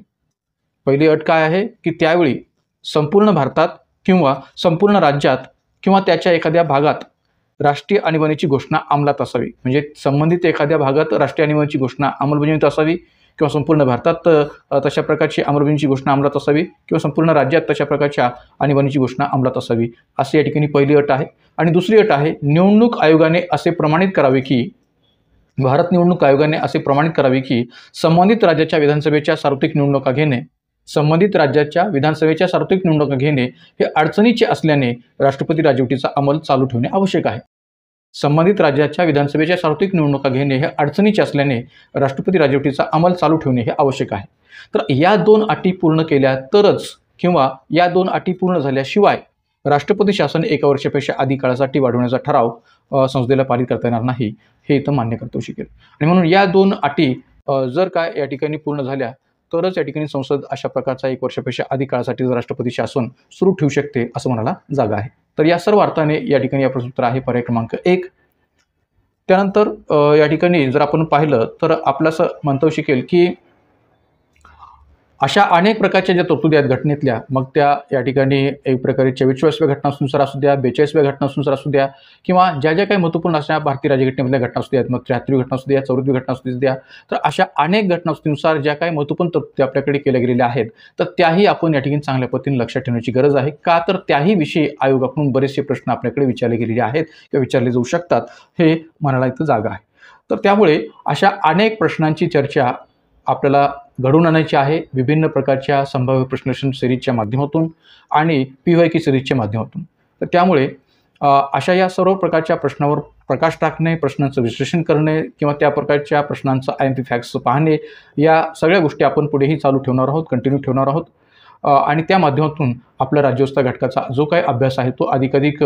पहिली अट काय आहे की त्यावेळी संपूर्ण भारतात किंवा संपूर्ण राज्यात किंवा त्याच्या एखाद्या भागात राष्ट्रीय आणीबाणीची घोषणा अंमलात असावी. म्हणजे संबंधित एखाद्या भागात राष्ट्रीय आणीबाणीची घोषणा अंमलबजावणीत असावी किंवा संपूर्ण भारतात तशा प्रकारची अंमलबजावणीची घोषणा अंमलात असावी किंवा संपूर्ण राज्यात तशा प्रकारच्या आणीबाणीची घोषणा अंमलात असावी, अशी या ठिकाणी पहिली अट आहे. आणि दुसरी अट आहे, निवडणूक आयोगाने असे प्रमाणित करावे की भारत निवडणूक आयोगाने असे प्रमाणित करावे की संबंधित राज्याच्या विधानसभेच्या सार्वत्रिक निवडणुका घेणे हे अडचणीचे असल्याने राष्ट्रपती राजवटीचा अंमल चालू ठेवणे आवश्यक आहे. संबंधित राज्याच्या विधानसभेच्या सार्वत्रिक निवडणुका घेणे हे अडचणीचे असल्याने राष्ट्रपती राजवटीचा अंमल चालू ठेवणे हे आवश्यक आहे. तर या 2 अटी पूर्ण केल्या तरच किंवा या 2 अटी पूर्ण झाल्याशिवाय राष्ट्रपती शासन 1 वर्षापेक्षा अधिक काळासाठी वाढवण्याचा ठराव संसदेला पारित करता येणार नाही, हे इथं मान्य करता येऊ शकेल. आणि म्हणून या 2 अटी जर काय या ठिकाणी पूर्ण झाल्या तरच या ठिकाणी संसद अशा प्रकारचा 1 वर्षापेक्षा अधिक काळासाठी राष्ट्रपती शासन सुरू ठेवू शकते असं म्हणायला जागा आहे. तर या सर्व अर्थाने या ठिकाणी या प्रश्नोत्तर आहे पर्याय क्रमांक 1. त्यानंतर या ठिकाणी जर आपण पाहिलं तर आपलं असं म्हणता येऊ शकेल की अशा अनेक प्रकारच्या ज्या तरतुदी आहेत घटनेतल्या, मग त्या या ठिकाणी एक प्रकारे 44व्या घटनादुरुस्तीनुसार असू द्या, 42व्या घटनादुरुस्तीनुसार असू द्या किंवा ज्या ज्या काही महत्त्वपूर्ण अशा भारतीय राज्यघटनेमधल्या घटनादुरुस्ती आहेत, मग 73वी घटनादुरुस्ती असू द्या, 84वी घटनादुरुस्ती असू द्या, तर अशा अनेक घटनादुरुस्तीनुसार ज्या काही महत्त्वपूर्ण तरतुदी आपल्याकडे केल्या गेलेल्या आहेत तर त्याही आपण या ठिकाणी चांगल्या पद्धतीने लक्षात ठेवण्याची गरज आहे. का तर त्याही विषयी आयोगाकडून बरेचसे प्रश्न आपल्याकडे विचारले गेलेले आहेत किंवा विचारले जाऊ शकतात, हे म्हणायला इथं जागा आहे. तर त्यामुळे अशा अनेक प्रश्नांची चर्चा आपल्याला घडवून आणायची आहे विभिन्न प्रकारच्या संभाव्य प्रश्नोत्तर सिरीजच्या माध्यमातून आणि PYQ सिरीजच्या माध्यमातून. तर त्यामुळे अशा या सर्व प्रकारच्या प्रश्नावर प्रकाश टाकणे, प्रश्नांचं विश्लेषण करणे किंवा त्या प्रकारच्या प्रश्नांचं IMP फॅक्ट्स पाहणे, या सगळ्या गोष्टी आपण पुढेही चालू ठेवणार आहोत, कंटिन्यू ठेवणार आहोत. आणि त्या माध्यमातून आपल्या राज्यव्यवस्था घटकाचा जो काही अभ्यास आहे तो अधिकाधिक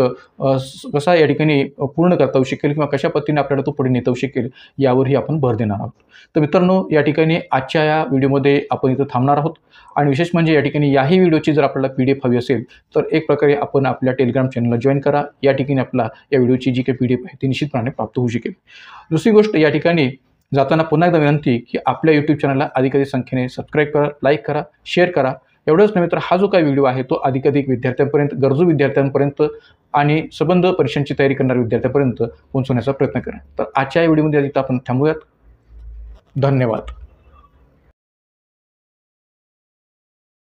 कसा या ठिकाणी पूर्ण करता येऊ शकेल किंवा कशा पद्धतीने आपल्याला तो पुढे नेता येऊ शकेल यावरही आपण भर देणार आहोत. तर मित्रांनो, या ठिकाणी आजच्या या व्हिडिओमध्ये आपण इथं थांबणार आहोत. आणि विशेष म्हणजे या ठिकाणी याही व्हिडिओची जर आपल्याला PDF हवी असेल तर एक प्रकारे आपण आपल्या टेलिग्राम चॅनलला जॉईन करा. या ठिकाणी आपला या व्हिडिओची जी काही PDF आहे ती निश्चितपणे प्राप्त होऊ शकेल. दुसरी गोष्ट, या ठिकाणी जाताना पुन्हा एकदा विनंती की आपल्या YouTube चॅनलला अधिकाधिक संख्येने सबस्क्राईब करा, लाईक करा, शेअर करा. एवढंच नव्हे तर हा जो काही व्हिडिओ आहे तो अधिकाधिक विद्यार्थ्यांपर्यंत, गरजू विद्यार्थ्यांपर्यंत आणि संबंध परीक्षांची तयारी करणाऱ्या विद्यार्थ्यांपर्यंत पोहोचवण्याचा प्रयत्न करा. तर आजच्या या व्हिडिओमध्ये आपण थांबूयात. धन्यवाद.